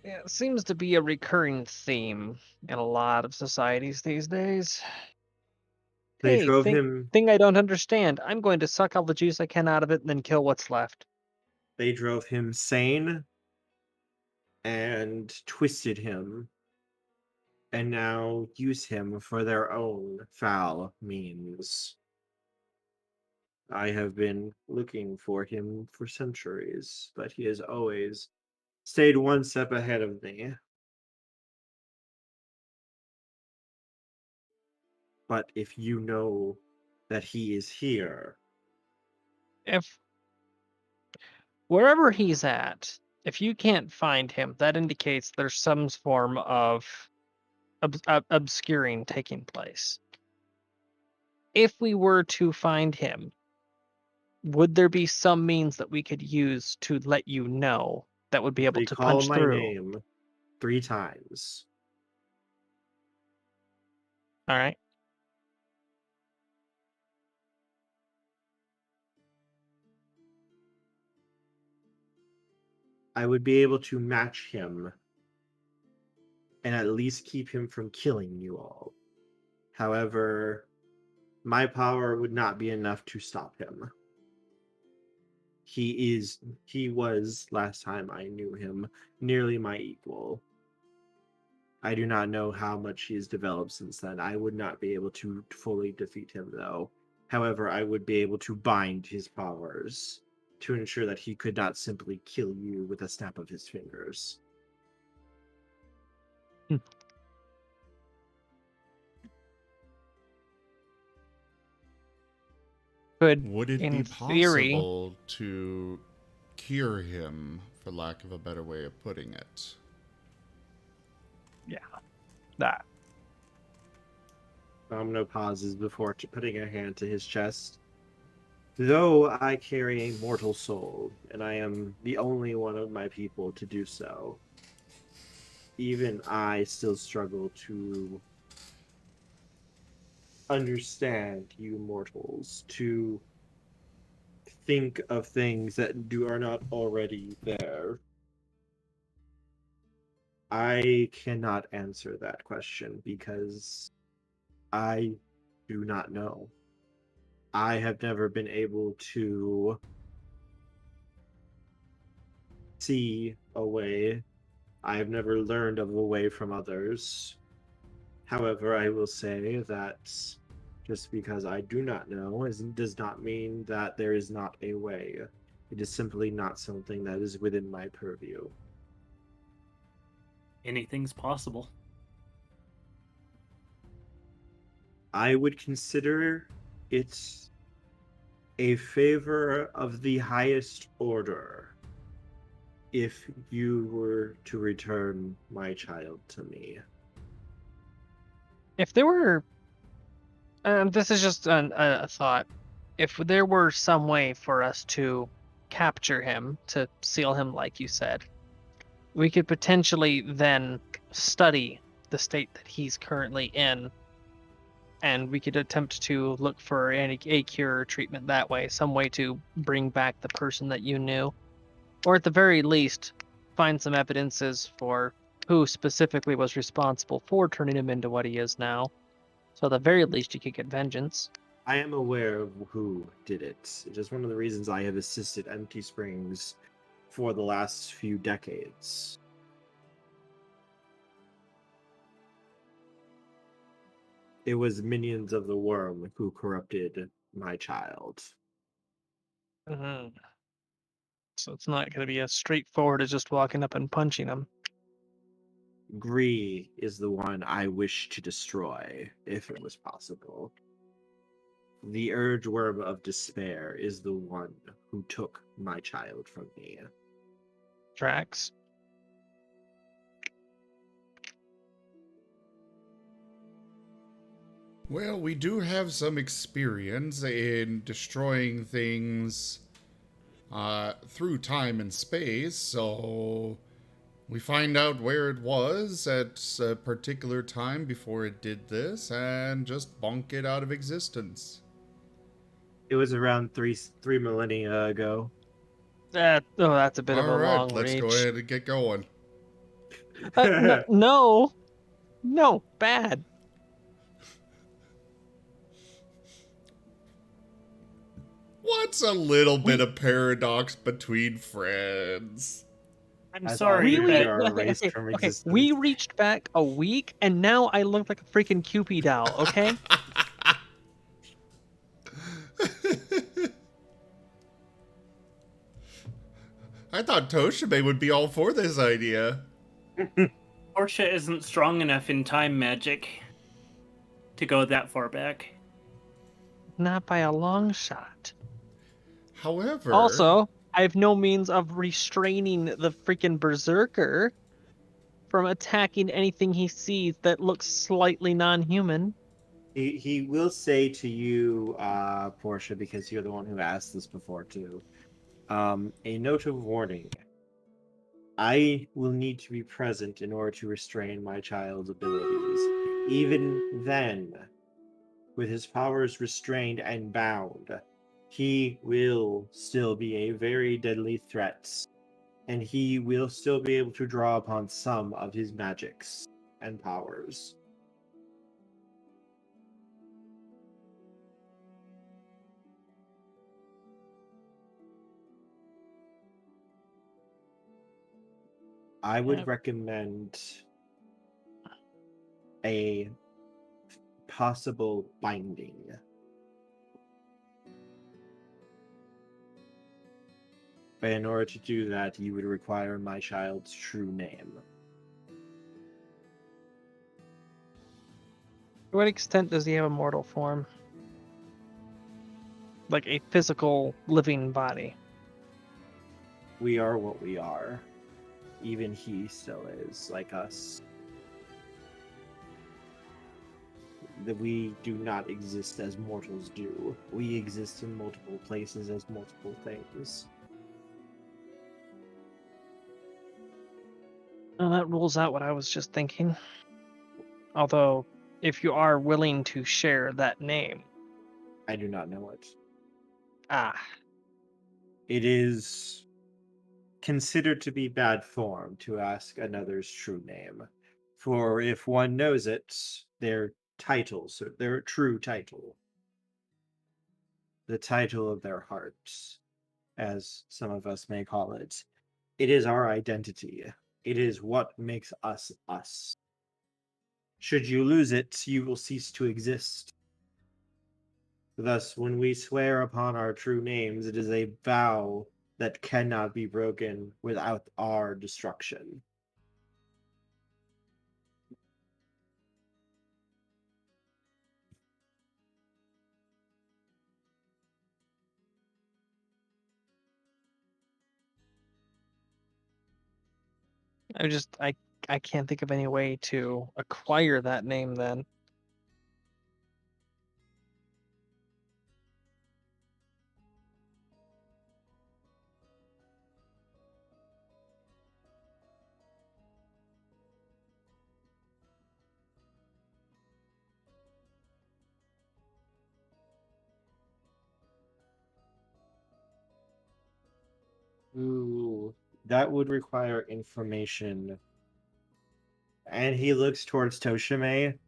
Yeah, it seems to be a recurring theme in a lot of societies these days. They Hey, drove him. thing I don't understand. I'm going to suck all the juice I can out of it and then kill what's left. They drove him sane and twisted him, and now use him for their own foul means. I have been looking for him for centuries, but he has always stayed one step ahead of me. But if you know that he is here, If wherever he's at, if you can't find him, that indicates there's some form of obscuring taking place. If we were to find him, would there be some means that we could use to let you know that would be able to recall punch my through? name 3 times. All right. I would be able to match him and at least keep him from killing you all. However, my power would not be enough to stop him. He was, last time I knew him, nearly my equal. I do not know how much he has developed since then. I would not be able to fully defeat him, though. However, I would be able to bind his powers to ensure that he could not simply kill you with a snap of his fingers. Could, Would it be in theory, possible to cure him, for lack of a better way of putting it? yeah, that. Domino pauses before putting a hand to his chest. Though I carry a mortal soul, and I am the only one of my people to do so, even I still struggle to understand you mortals, to think of things that are not already there. I cannot answer that question because I do not know. I have never been able to see a way. I have never learned of a way from others. However, I will say that Just because I do not know does not mean that there is not a way. It is simply not something that is within my purview. Anything's possible. I would consider it a favor of the highest order if you were to return my child to me. If there were, this is just a thought. If there were some way for us to capture him, to seal him, like you said, we could potentially then study the state that he's currently in, and we could attempt to look for a cure or treatment that way, some way to bring back the person that you knew, or at the very least, find some evidences for who specifically was responsible for turning him into what he is now. So at the very least, you could get vengeance. I am aware of who did it. It is one of the reasons I have assisted Empty Springs for the last few decades. It was minions of the worm who corrupted my child. Mm-hmm. So it's not going to be as straightforward as just walking up and punching him. Gree is the one I wish to destroy, if it was possible. The urge worm of despair is the one who took my child from me. Tracks. Well, we do have some experience in destroying things through time and space, so we find out where it was at a particular time before it did this and just bonk it out of existence. It was around three millennia ago. That's a bit of a All right, long let's reach. go ahead and get going. No, bad. What's a little bit of paradox between friends? I'm As sorry, all We we but are erased from okay, existence. we reached back a week, and now I look like a freaking Cupid doll. Okay. I thought Toshime would be all for this idea. Portia isn't strong enough in time magic to go that far back. Not by a long shot. However, Also, I have no means of restraining the freaking berserker from attacking anything he sees that looks slightly non-human. He will say to you, Portia, because you're the one who asked this before too. A note of warning. I will need to be present in order to restrain my child's abilities. Even then, with his powers restrained and bound, he will still be a very deadly threat, and he will still be able to draw upon some of his magics and powers. I would Yep. recommend a possible binding. But in order to do that, you would require my child's true name. To what extent does he have a mortal form? Like a physical, living body? We are what we are. Even he still is, like us. That we do not exist as mortals do. We exist in multiple places as multiple things. Well, that rules out what I was just thinking. Although, if you are willing to share that name, I do not know it. It is considered to be bad form to ask another's true name. For if one knows it, their titles, their true title, the title of their hearts, as some of us may call it, it is our identity. It is what makes us us. Should you lose it, you will cease to exist. Thus, when we swear upon our true names, it is a vow that cannot be broken without our destruction. I can't think of any way to acquire that name then. Ooh, that would require information. And he looks towards Toshime.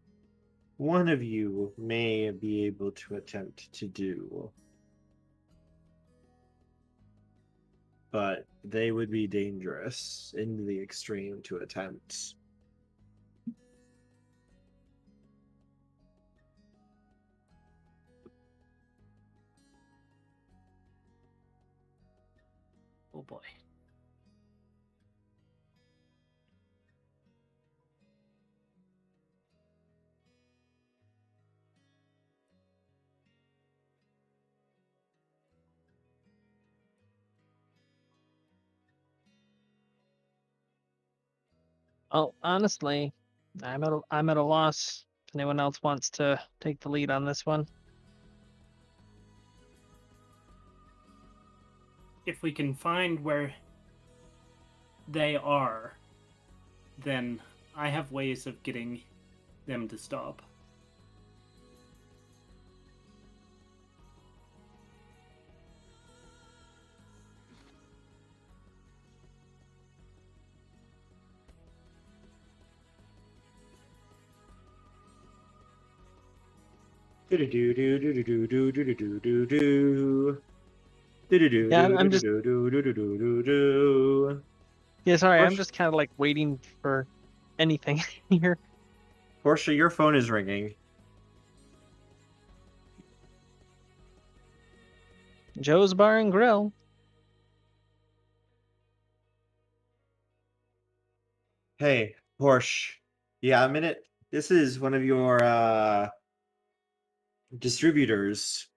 One of you may be able to attempt to do, but they would be dangerous in the extreme to attempt. Oh boy. Oh, honestly, I'm at a loss. If anyone else wants to take the lead on this one? If we can find where they are, then I have ways of getting them to stop. Yeah, I'm just yeah. Sorry, I'm just kind of like waiting for anything here. Portia, your phone is ringing. Joe's Bar and Grill. Hey, Porsche. Yeah, a minute. This is one of your distributors.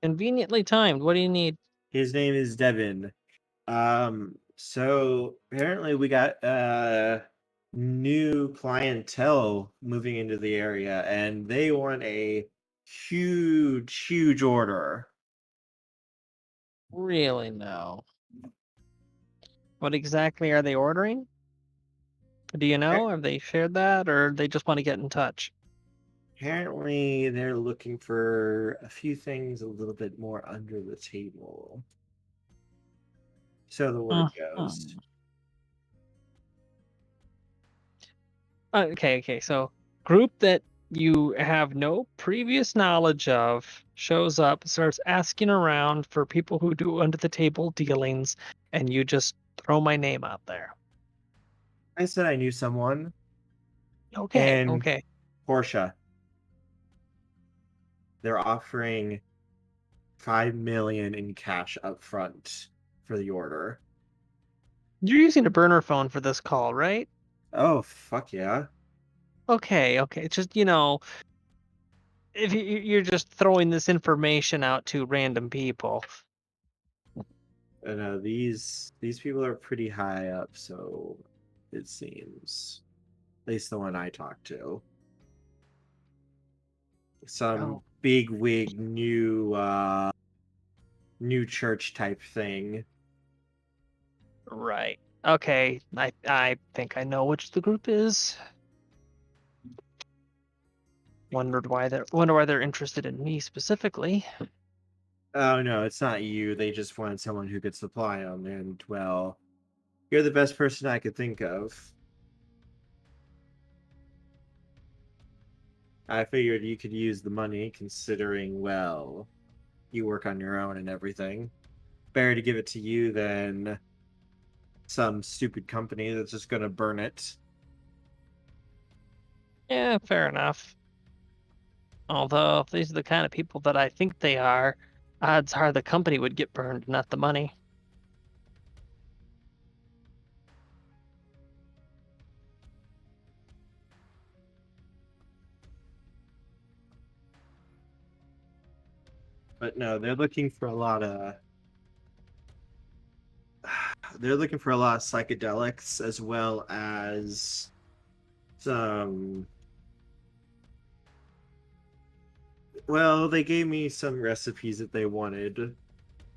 Conveniently timed. What do you need? His name is Devin. So apparently we got new clientele moving into the area, and they want a huge order. Really, no. What exactly are they ordering? Do you know? Have they shared that, or they just want to get in touch? Apparently, they're looking for a few things a little bit more under the table. So the word goes. Okay. So, group that you have no previous knowledge of shows up, starts asking around for people who do under the table dealings, and you just throw my name out there. I said I knew someone. Okay. And Portia. They're offering 5 million in cash up front for the order. You're using a burner phone for this call, right? Oh, fuck yeah. Okay. It's just, if you're just throwing this information out to random people. And these people are pretty high up, so it seems. At least the one I talked to. Some big wig new church type thing. Right. Okay. I think I know which the group is. Wonder why they're interested in me specifically. Oh no, it's not you. They just wanted someone who could supply them, and well, you're the best person I could think of. I figured you could use the money, considering, well, you work on your own and everything. Better to give it to you than some stupid company that's just gonna burn it. Yeah, fair enough. Although, if these are the kind of people that I think they are, odds are the company would get burned, not the money. But no, they're looking for a lot of psychedelics as well as some. Well, they gave me some recipes that they wanted,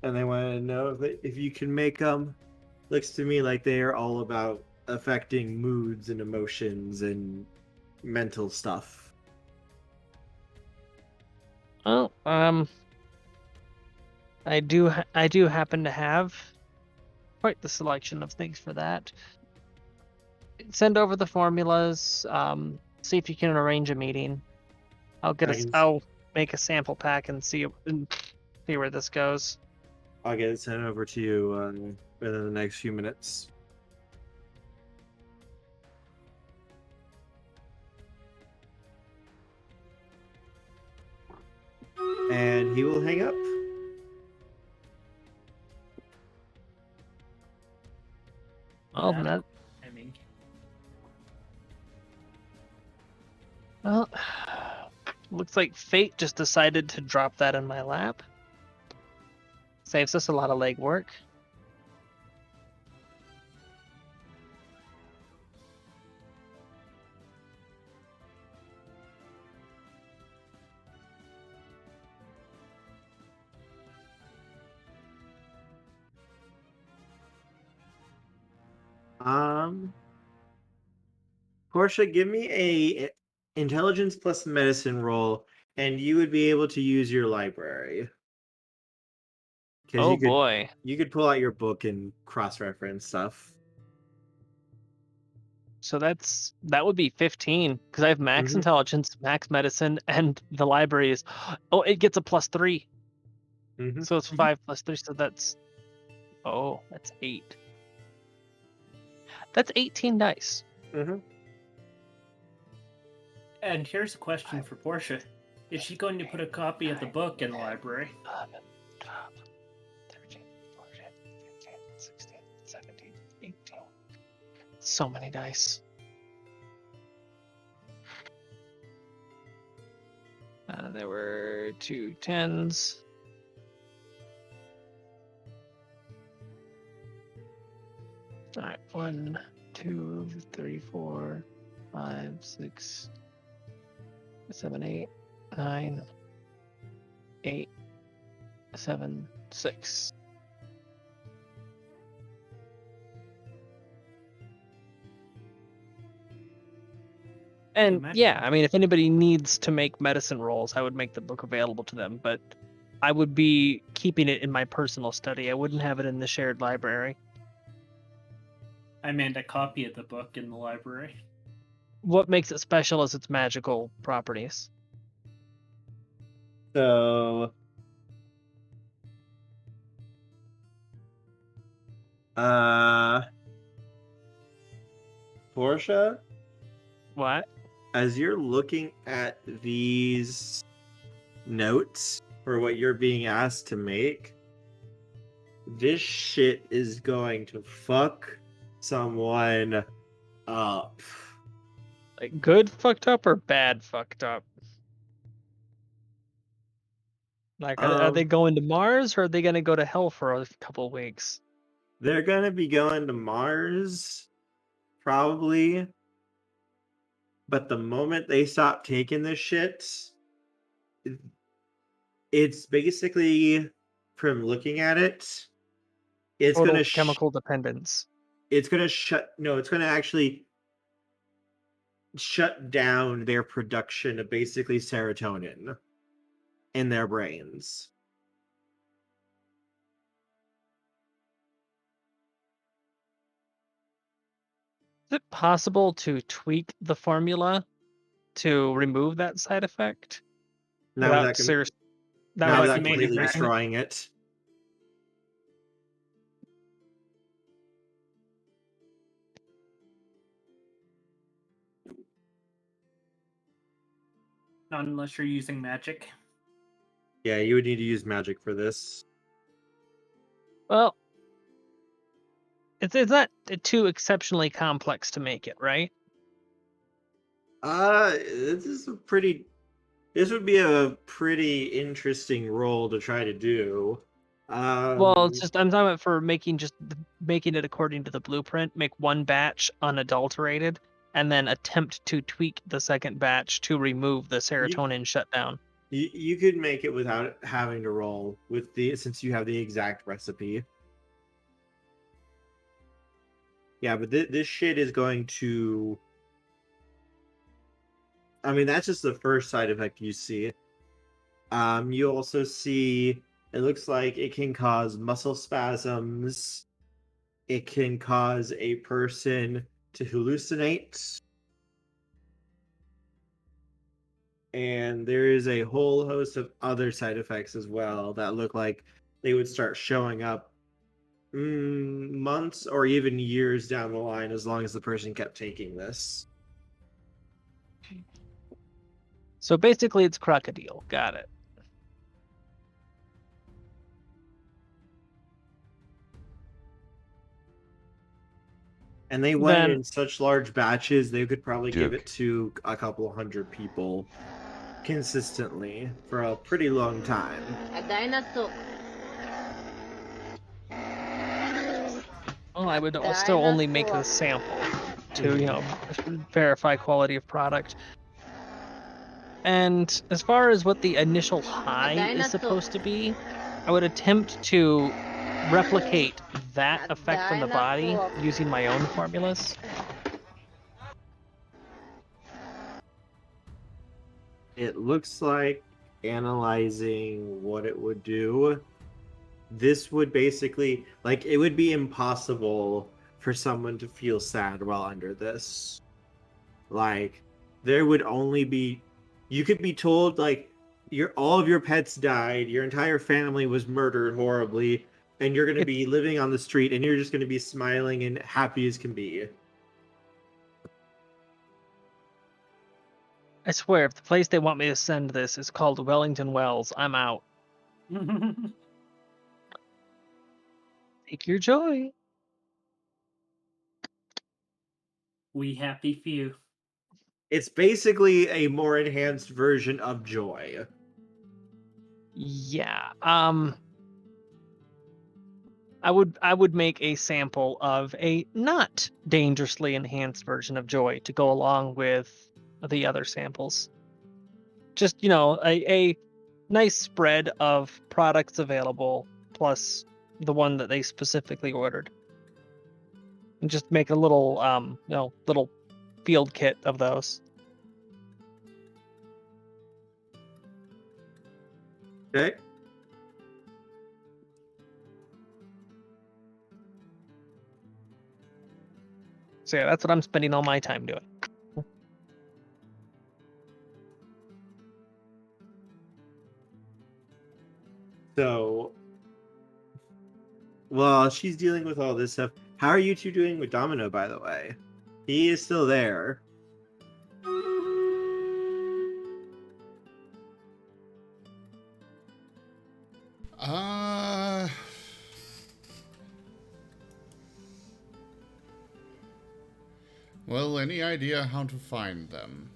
and they wanted to know if you can make them. Looks to me like they are all about affecting moods and emotions and mental stuff. Well, I do happen to have quite the selection of things for that. Send over the formulas. See if you can arrange a meeting. I'll make a sample pack and see where this goes. I'll get it sent over to you within the next few minutes. And he will hang up. Oh, I mean, well, looks like fate just decided to drop that in my lap. Saves us a lot of legwork. Portia, give me a intelligence plus medicine roll, and you would be able to use your library. Oh boy. You could pull out your book and cross-reference stuff. So that would be 15 because I have max Mhm. intelligence, max medicine, and the library is. Oh, it gets a +3. Mhm. So it's 5 + 3. So that's 8. That's 18 dice. Mhm. and here's a question for Portia: is she going to put a copy of the book in the library? 11, 12, 13, 14, 15, 16, 17, 18. So many dice. There were 2 10s. All right, 1, 2, 3, 4, 5, 6, 7, 8, 9, 8, 7, 6. And yeah, I mean, if anybody needs to make medicine rolls, I would make the book available to them, but I would be keeping it in my personal study. I wouldn't have it in the shared library. I meant a copy of the book in the library. What makes it special is its magical properties. So, Portia, What? as you're looking at these notes for what you're being asked to make, this shit is going to fuck someone up. Like good fucked up or bad fucked up? Like, are they going to Mars or are they going to go to hell for a couple weeks? They're gonna be going to Mars, probably. But the moment they stop taking this shit, it's basically, from looking at it, it's Total gonna chemical dependence. it's gonna it's gonna actually shut down their production of basically serotonin in their brains. Is it possible to tweak the formula to remove that side effect Now without without, now without without completely completely cracking it? destroying it. Not unless you're using magic. Yeah, you would need to use magic for this. Well, it's not too exceptionally complex to make it, right? This would be a pretty interesting role to try to do. Well, it's just I'm talking about for making it according to the blueprint. Make one batch unadulterated, and then attempt to tweak the second batch to remove the serotonin shutdown. You could make it without having to roll since you have the exact recipe. Yeah, but this shit is going to. I mean, that's just the first side effect you see. You also see it looks like it can cause muscle spasms. It can cause a person to hallucinate. And there is a whole host of other side effects as well that look like they would start showing up months or even years down the line as long as the person kept taking this. So basically, it's crocodile. Got it. And they went Then- in such large batches, they could probably give Duke. it to a couple hundred people consistently for a pretty long time. A dinosaur. Well, I would still only make the sample to, verify quality of product. And as far as what the initial high is supposed to be, I would attempt to replicate that effect on the body using my own formulas. It looks like analyzing what it would do. This would basically, it would be impossible for someone to feel sad while under this. There would only be, you could be told, all of your pets died, your entire family was murdered horribly, and you're going to be living on the street, and you're just going to be smiling and happy as can be. I swear, if the place they want me to send this is called Wellington Wells, I'm out. Take your joy. We happy few. It's basically a more enhanced version of joy. Yeah. I would make a sample of a not dangerously enhanced version of joy to go along with the other samples. Just, a nice spread of products available plus the one that they specifically ordered. And just make a little little field kit of those. Okay. So yeah, that's what I'm spending all my time doing. So, well, she's dealing with all this stuff. How are you two doing with Domino, by the way? He is still there. Well, any idea how to find them?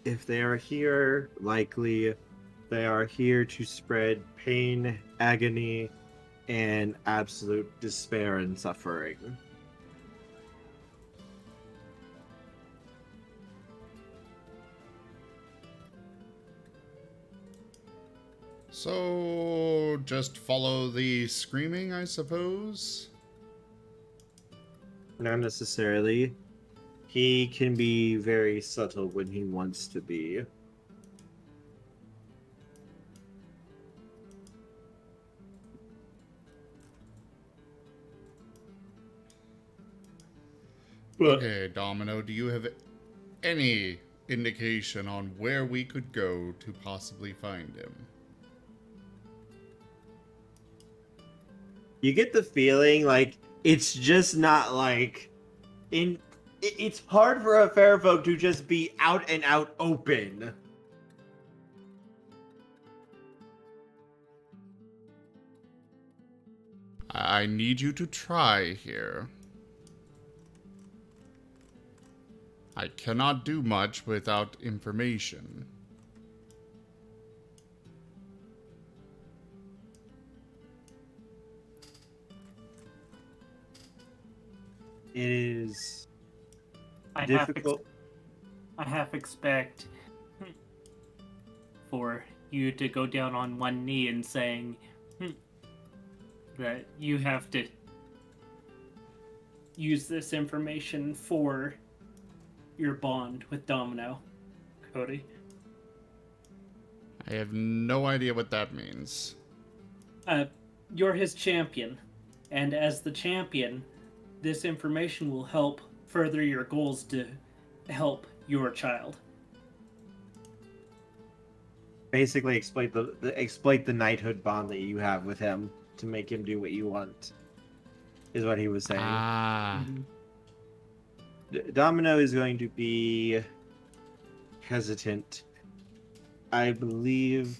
If they are here, likely they are here to spread pain, agony, and absolute despair and suffering. So, just follow the screaming, I suppose? Not necessarily. He can be very subtle when he wants to be. Okay, Domino, do you have any indication on where we could go to possibly find him? You get the feeling it's just not It's hard for a fair folk to just be out and out open. I need you to try here. I cannot do much without information. It is I difficult. half expect for you to go down on one knee and saying that you have to use this information for your bond with Domino, Cody. I have no idea what that means. You're his champion, and as the champion, this information will help further your goals to help your child. Basically, exploit the knighthood bond that you have with him to make him do what you want. Is what he was saying. Ah. Domino is going to be hesitant. I believe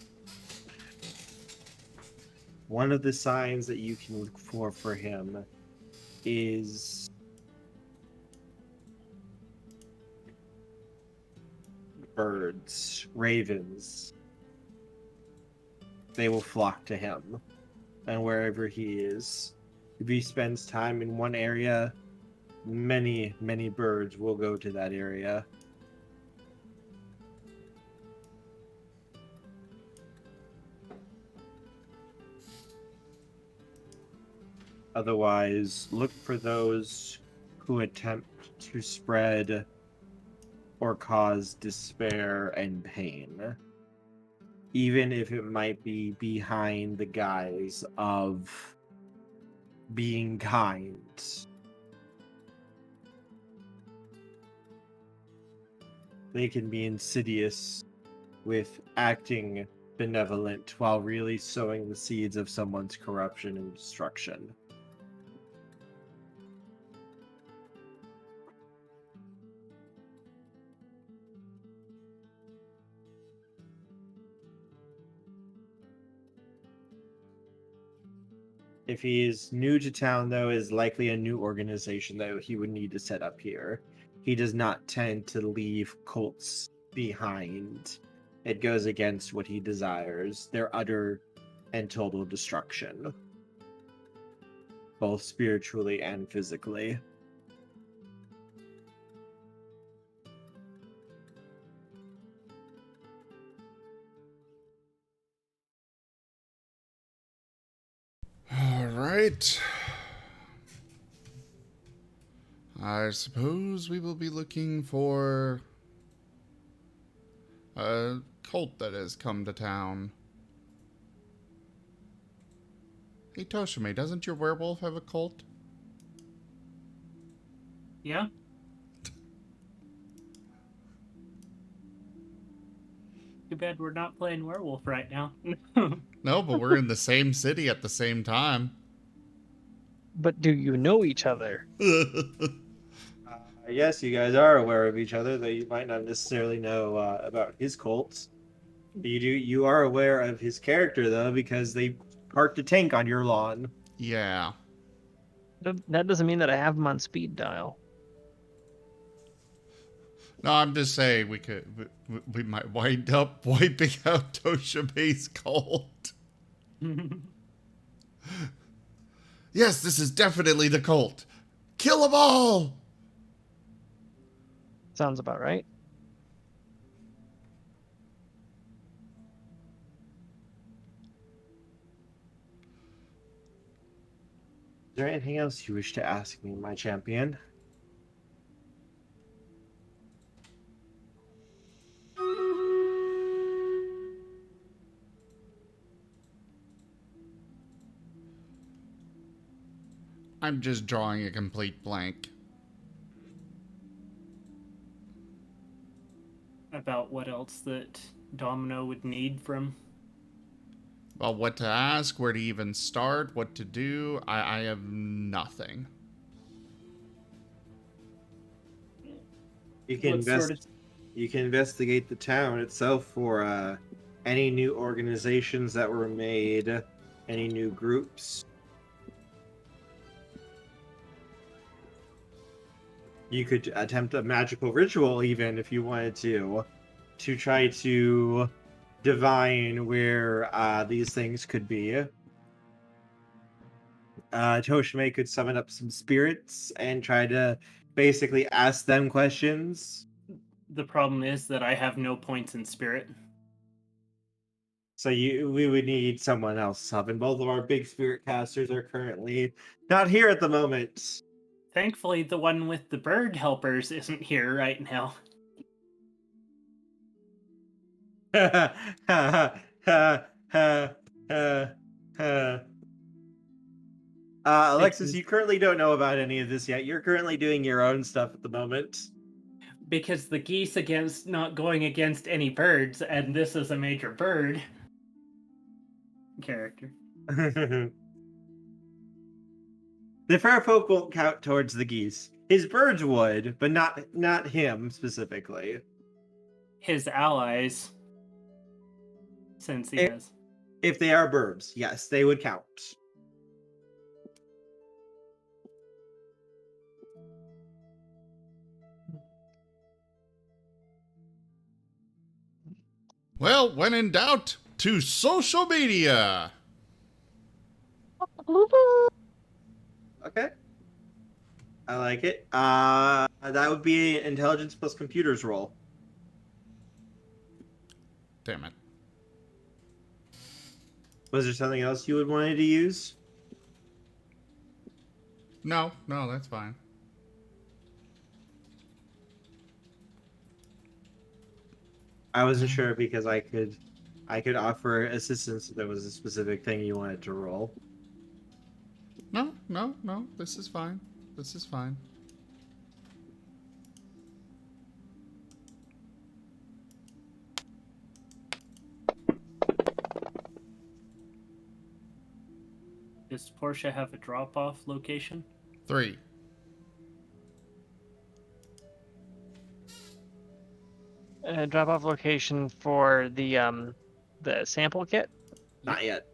one of the signs that you can look for him is birds, ravens. They will flock to him, and wherever he is, if he spends time in one area, many, many birds will go to that area. Otherwise, look for those who attempt to spread or cause despair and pain, even if it might be behind the guise of being kind. They can be insidious with acting benevolent while really sowing the seeds of someone's corruption and destruction. If he is new to town, though, it is likely a new organization that he would need to set up here. He does not tend to leave cults behind. It goes against what he desires. Their utter and total destruction, both spiritually and physically. All right. I suppose we will be looking for a cult that has come to town. Hey, Toshime, doesn't your werewolf have a cult? Yeah? Too bad we're not playing werewolf right now. No, but we're in the same city at the same time. But do you know each other? Yes, you guys are aware of each other, though you might not necessarily know about his cults. You are aware of his character, though, because they parked a tank on your lawn. Yeah. That doesn't mean that I have him on speed dial. No, I'm just saying we might wind up wiping out Toshime's cult. Yes, this is definitely the cult. Kill them all! Sounds about right. Is there anything else you wish to ask me, my champion? I'm just drawing a complete blank. About what else that Domino would need from... Well, what to ask, where to even start, what to do, I have nothing. You can What sort of you can investigate the town itself for any new organizations that were made, any new groups. You could attempt a magical ritual even if you wanted to try to divine where these things could be. Toshime could summon up some spirits and try to basically ask them questions. the problem is that I have no points in spirit. So we would need someone else to help, and both of our big spirit casters are currently not here at the moment. Thankfully, the one with the bird helpers isn't here right now. Ha ha ha ha ha ha. Alexis, you currently don't know about any of this yet. You're currently doing your own stuff at the moment. Because the geese against not going against any birds, and this is a major bird character. The Fairfolk won't count towards the geese. His birds would, but not him specifically. His allies, since he is. If they are birds, yes, they would count. Well, when in doubt, to social media. Okay. I like it. That would be intelligence plus computers roll. Damn it. Was there something else you would wanted to use? No, that's fine. I wasn't sure because I could offer assistance if there was a specific thing you wanted to roll. No, this is fine. This is fine. Does Portia have a drop-off location? 3. Drop-off location for the sample kit. Not yet.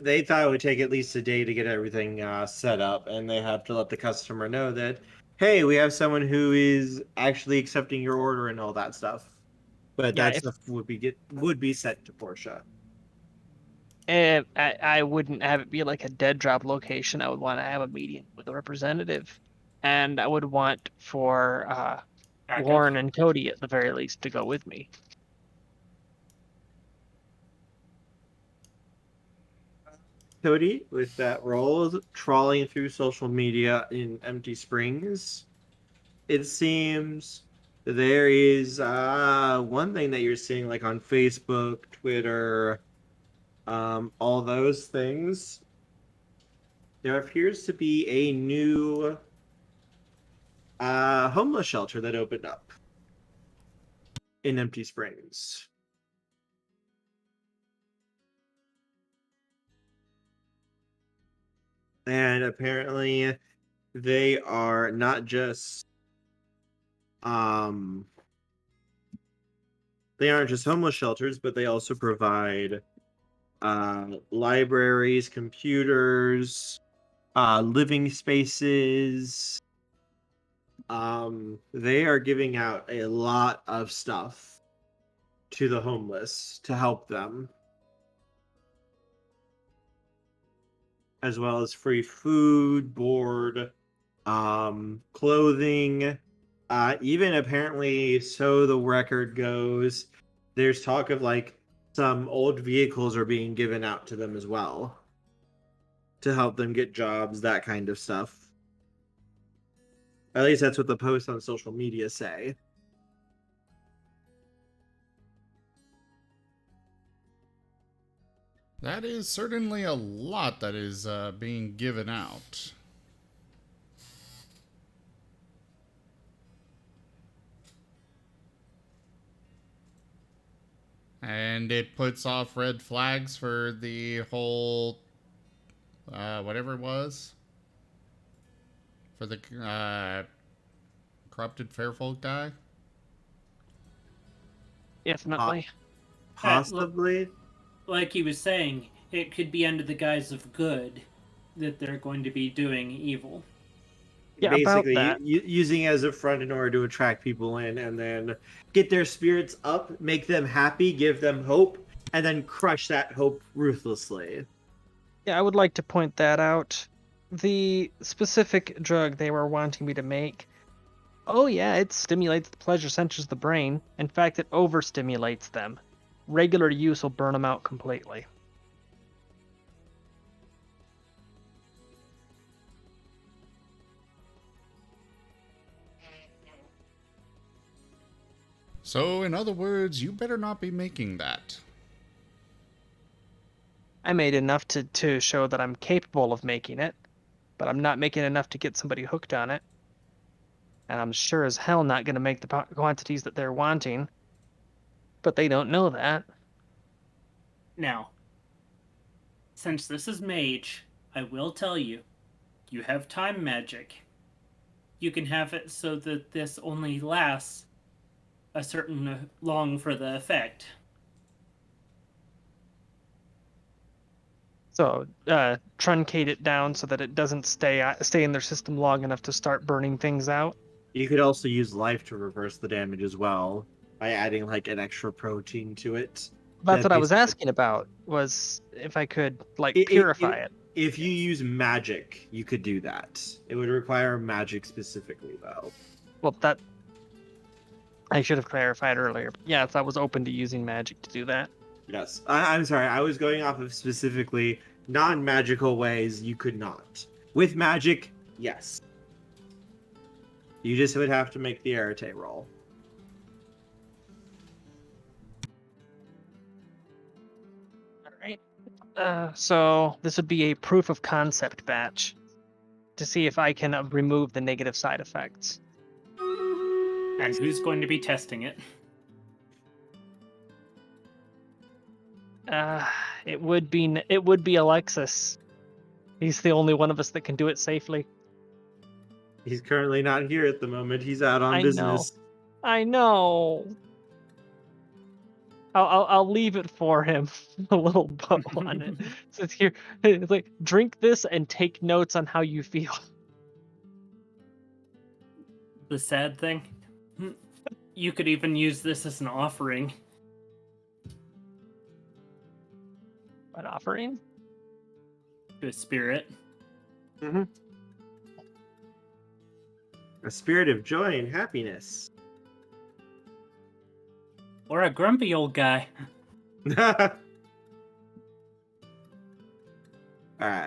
They thought it would take at least a day to get everything set up, and they have to let the customer know that, hey, we have someone who is actually accepting your order and all that stuff. But Yeah, that stuff would be sent to Portia. I wouldn't have it be like a dead drop location. I would want to have a meeting with a representative, and I would want for Backup. Warren and Cody at the very least to go with me. Cody, with that role, trawling through social media in Empty Springs, it seems there is one thing that you're seeing, like on Facebook, Twitter, all those things. There appears to be a new homeless shelter that opened up in Empty Springs. And apparently they are not just they aren't just homeless shelters, but they also provide libraries, computers, living spaces. They are giving out a lot of stuff to the homeless to help them, as well as free food, board, clothing, even apparently, so the record goes, there's talk of like some old vehicles are being given out to them as well to help them get jobs, that kind of stuff. At least that's what the posts on social media say. That is certainly a lot that is being given out. And it puts off red flags for the whole, whatever it was, For the corrupted fairfolk guy? Definitely. Possibly. Like he was saying, it could be under the guise of good that they're going to be doing evil. Yeah, about Basically, that. using it as a front in order to attract people in, and then get their spirits up, make them happy, give them hope, and then crush that hope ruthlessly. Yeah, I would like to point that out. The specific drug they were wanting me to make, oh yeah, it stimulates the pleasure centers of the brain. In fact, it overstimulates them. Regular use will burn them out completely. So, in other words, you better not be making that. I made enough to show that I'm capable of making it, but I'm not making enough to get somebody hooked on it. And I'm sure as hell not going to make the quantities that they're wanting. But they don't know that. Now, since this is Mage, I will tell you, you have time magic. You can have it so that this only lasts a certain long for the effect. So truncate it down so that it doesn't stay in their system long enough to start burning things out. You could also use life to reverse the damage as well by adding like an extra protein to it. That's That what I was basically- asking about, was if I could like It- purify it. If you use magic, you could do that. It would require magic specifically, though. Well, that I should have clarified earlier. Yes, I was open to using magic to do that. Yes. I'm sorry. I was going off of specifically non-magical ways you could not. With magic, yes. You just would have to make the arete roll. All right. So this would be a proof of concept batch to see if I can remove the negative side effects. And who's going to be testing it? It would be Alexis. He's the only one of us that can do it safely. He's currently not here at the moment. He's out on I business. I know. I'll leave it for him. A little bow on it. So it's here. It's like, drink this and take notes on how you feel. The sad thing, you could even use this as an offering. An offering? To a spirit. A spirit of joy and happiness. Or a grumpy old guy. Alright,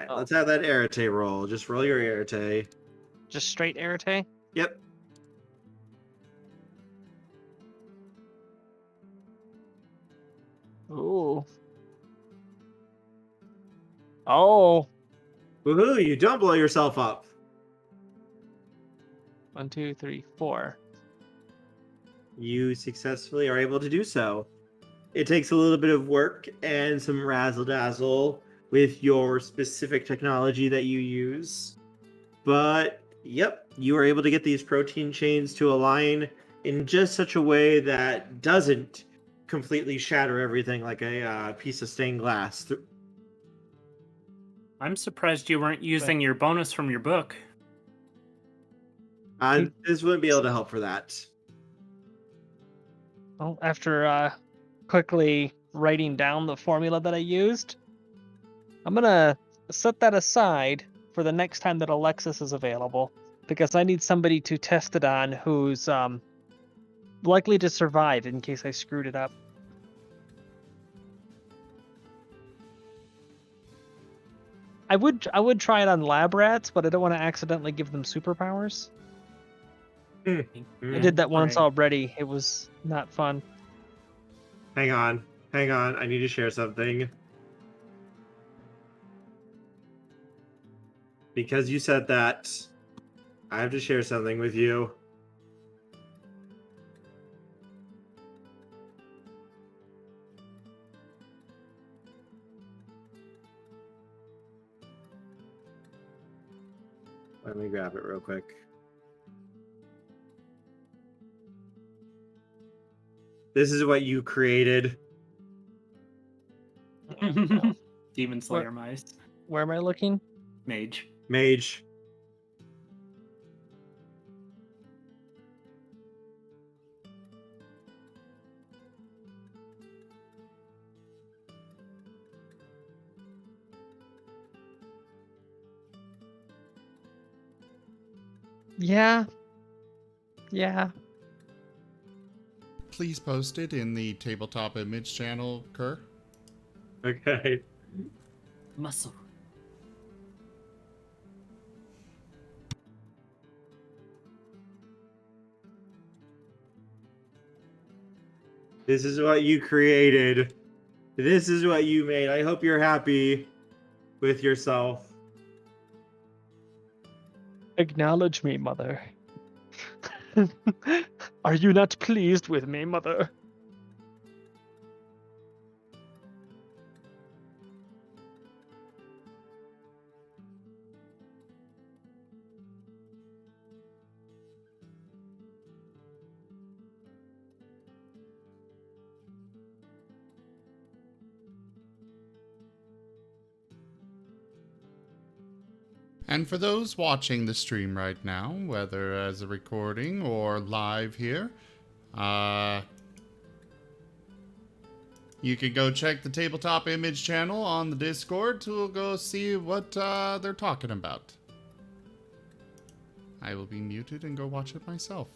Oh. let's have that arete roll. Just roll your arete. Just straight arete? Yep. Ooh. Oh. Woohoo, you don't blow yourself up. 1, 2, 3, 4. You successfully are able to do so. It takes a little bit of work and some razzle dazzle with your specific technology that you use. But, yep, you are able to get these protein chains to align in just such a way that doesn't completely shatter everything like a piece of stained glass. I'm surprised you weren't using your bonus from your book. This wouldn't be able to help for that. Well, after quickly writing down the formula that I used, I'm gonna set that aside for the next time that Alexis is available, because I need somebody to test it on who's likely to survive in case I screwed it up. I would try it on lab rats, but I don't want to accidentally give them superpowers. I did that once Right. already. It was not fun. Hang on. I need to share something. Because you said that, I have to share something with you. Let me grab it real quick. This is what you created. Demon Slayer mice. Where am I looking? Mage. Mage. Yeah. Yeah. Please post it in the Tabletop image channel, Kerr. Okay. Muscle. This is what you created. This is what you made. I hope you're happy with yourself. Acknowledge me, mother. Are you not pleased with me, mother? And for those watching the stream right now, whether as a recording or live here, you can go check the Tabletop image channel on the Discord to go see what they're talking about. I will be muted and go watch it myself.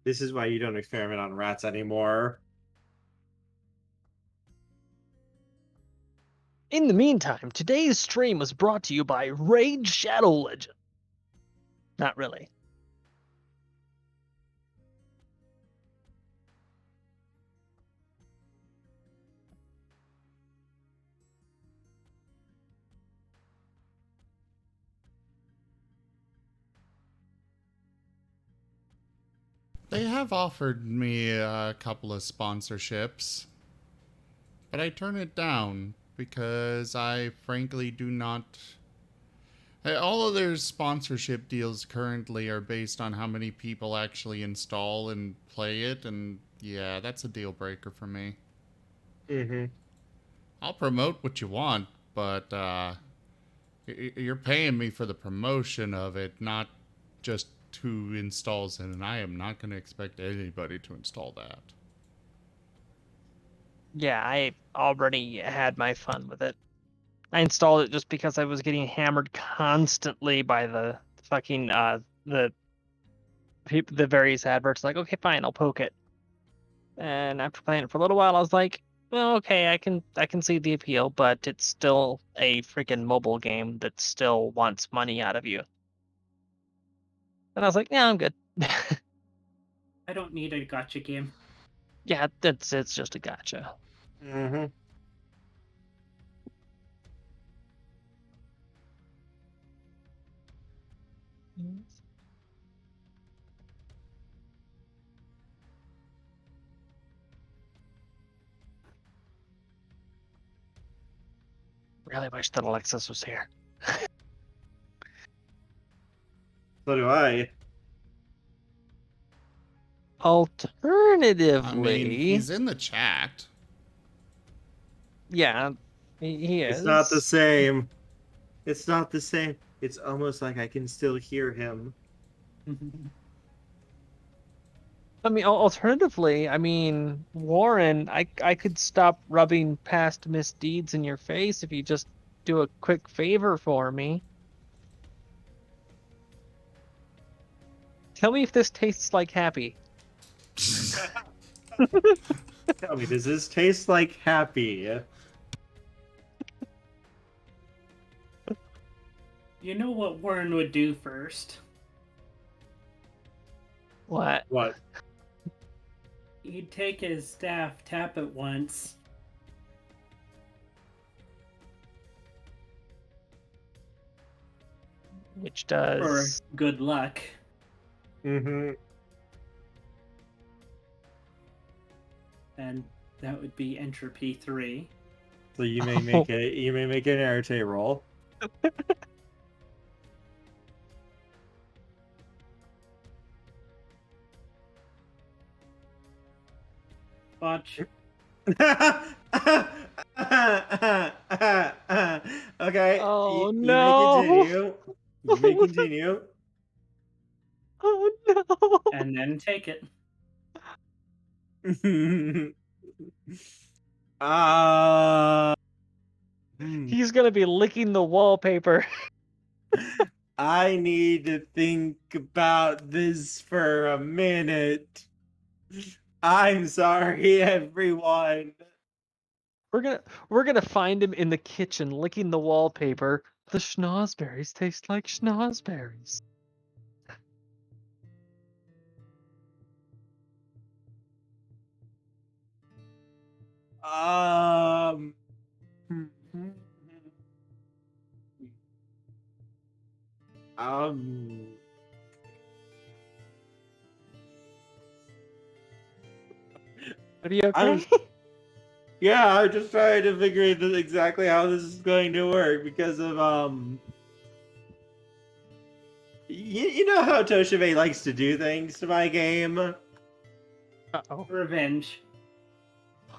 This is why you don't experiment on rats anymore. In the meantime, today's stream was brought to you by Raid Shadow Legend. Not really. They have offered me a couple of sponsorships, but I turn it down because I frankly do not... All of their sponsorship deals currently are based on how many people actually install and play it, and yeah, that's a deal breaker for me. Mm-hmm. I'll promote what you want, but you're paying me for the promotion of it, not just who installs it, and I am not going to expect anybody to install that. Yeah, I already had my fun with it. I installed it just because I was getting hammered constantly by the fucking the various adverts. Like, okay, fine, I'll poke it. And after playing it for a little while, I was like, well, okay, I can see the appeal, but it's still a freaking mobile game that still wants money out of you. And I was like, yeah, I'm good. I don't need a gotcha game. Yeah, it's just a gotcha. Mm-hmm. Really wish that Alexis was here. So do I. Alternatively, I mean, he's in the chat. yeah, he is. It's not the same. It's not the same. It's almost like I can still hear him. I mean, alternatively, I mean, Warren, I could stop rubbing past misdeeds in your face if you just do a quick favor for me. Tell me if this tastes like happy. Tell me, does this taste like happy? You know what Warren would do first? What? What? He'd take his staff, tap it once, Which for does... good luck, Mm-hmm. and That would be entropy 3. So you may make an arete roll. Watch. Okay. Oh, you no. may continue. You may continue. Oh no! And then take it. uh, He's gonna be licking the wallpaper. I need to think about this for a minute. I'm sorry, everyone. We're gonna find him in the kitchen licking the wallpaper. The schnozberries taste like schnozberries. Um. Um. Are you I'm- okay? Yeah, I'm just trying to figure out exactly how this is going to work because of You know how Toshibe likes to do things to my game? Uh-oh. Revenge.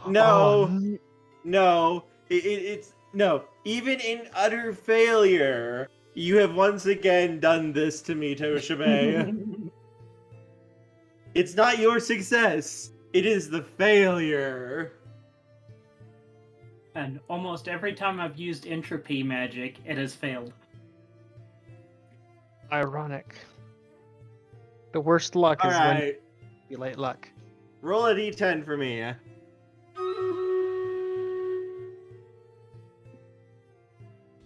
No, Oh, no, it's no. Even in utter failure, you have once again done this to me, Toshibe. It's not your success; it is the failure. And almost every time I've used entropy magic, it has failed. ironic. The worst luck All is when right, you late luck. roll a d10 for me.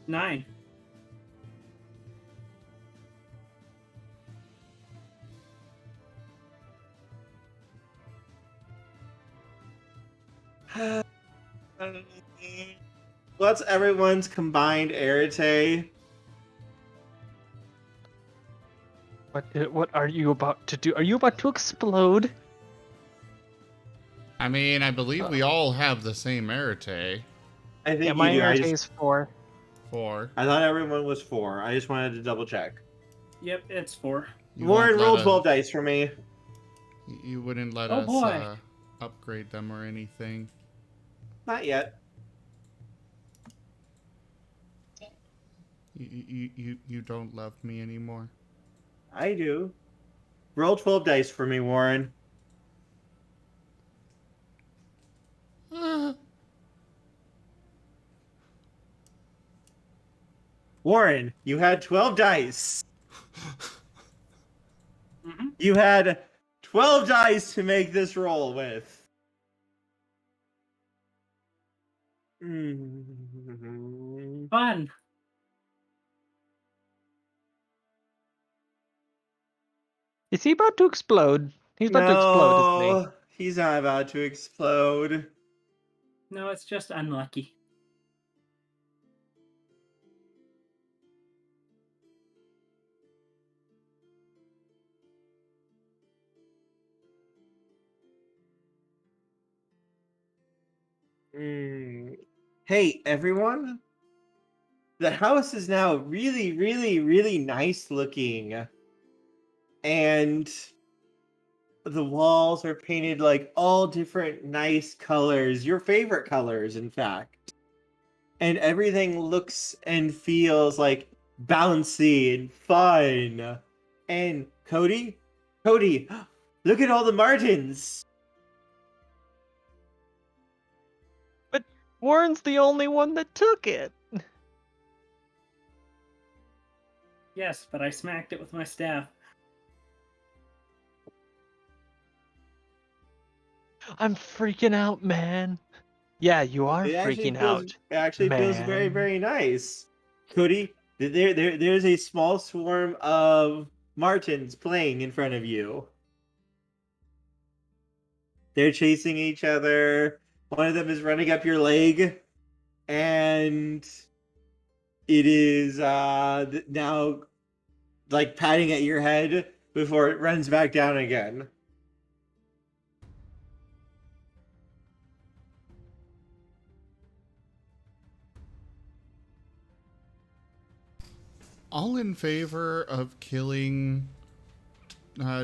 9. What's everyone's combined arete? What are you about to do? Are you about to explode? I mean, I believe we all have the same arete. I think Yeah, my you do. arete is 4. 4. I thought everyone was 4. I just wanted to double check. Yep, it's 4. You Warren, won't roll let 12 dice for me. You wouldn't let Oh, us boy. upgrade them or anything. Not yet. You don't love me anymore. I do. Roll 12 dice for me, Warren. Warren, you had 12 dice. Mm-hmm. You had 12 dice to make this roll with. Fun. Is he about to explode? He's about to explode, isn't he? No, he's not about to explode. No, it's just unlucky. Hey, everyone. The house is now really, really, really nice looking. And the walls are painted like all different nice colors, your favorite colors, in fact. And everything looks and feels like bouncy and fun. And Cody, look at all the Martens. But Warren's the only one that took it. Yes, but I smacked it with my staff. I'm freaking out, man. Yeah, you are freaking out. It actually feels very, man. very nice. Cody, there's a small swarm of Martens playing in front of you. They're chasing each other. One of them is running up your leg, and it is now like patting at your head before it runs back down again. all in favor of killing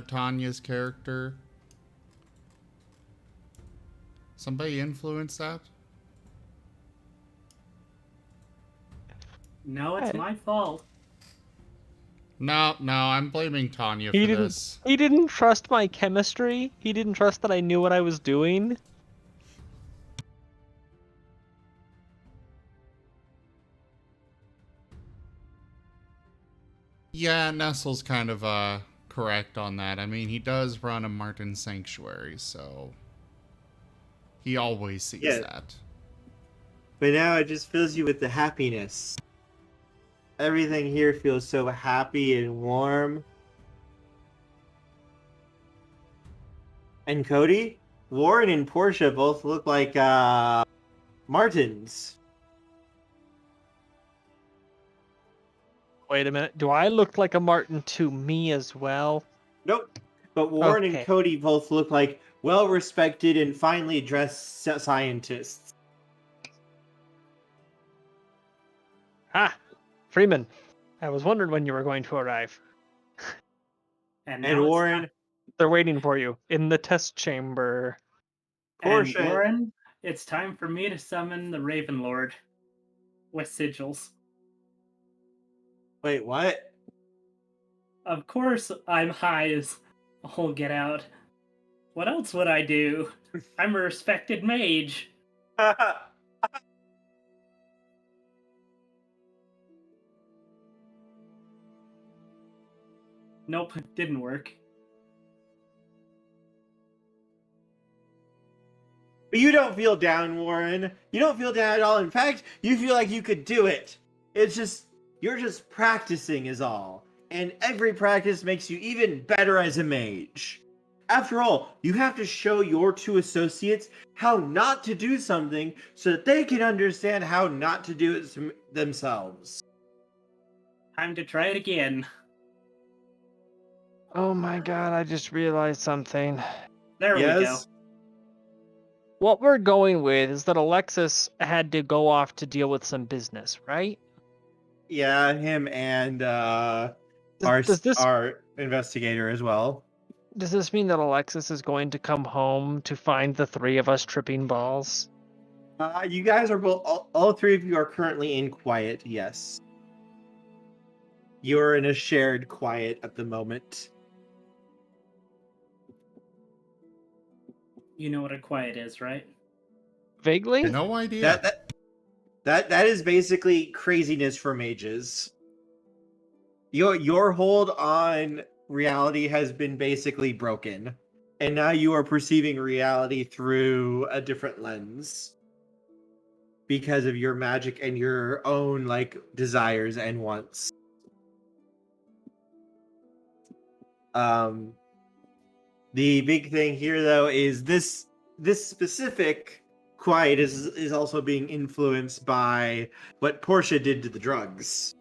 Tanya's character? Somebody influence that? No, it's my fault. No, I'm blaming Tanya for He didn't. this. He didn't trust my chemistry. He didn't trust that I knew what I was doing. Yeah, Nestle's kind of correct on that. I mean, he does run a Marten sanctuary, so he always sees that. But now it just fills you with the happiness. Everything here feels so happy and warm. And Cody, Warren and Portia both look like Martens. Wait a minute. Do I look like a Marten to me as well? Nope. But Warren Okay. and Cody both look like well-respected and finely dressed scientists. Ah, Freeman. I was wondering when you were going to arrive. And And Warren, They're waiting for you in the test chamber. Portia, Warren, it's time for me to summon the Raven Lord with sigils. wait, what? Of course, I'm high as all get out. What else would I do? I'm a respected mage. Nope, didn't work. But you don't feel down, Warren. You don't feel down at all. In fact, you feel like you could do it. It's just, you're just practicing is all. And every practice makes you even better as a mage. After all, you have to show your two associates how not to do something so that they can understand how not to do it themselves. Time to try it again. Oh my god, I just realized something. There we go. Yes? What we're going with is that Alexis had to go off to deal with some business, right? Yeah, him and Does this our investigator as well. does this mean that Alexis is going to come home to find the three of us tripping balls? You guys are both, all three of you are currently in quiet, yes. You're in a shared quiet at the moment. You know what a quiet is, right? Vaguely? No idea. That is basically craziness for mages. Your hold on reality has been basically broken, and now you are perceiving reality through a different lens because of your magic and your own like desires and wants. The big thing here though is this specific quiet is also being influenced by what Portia did to the drugs.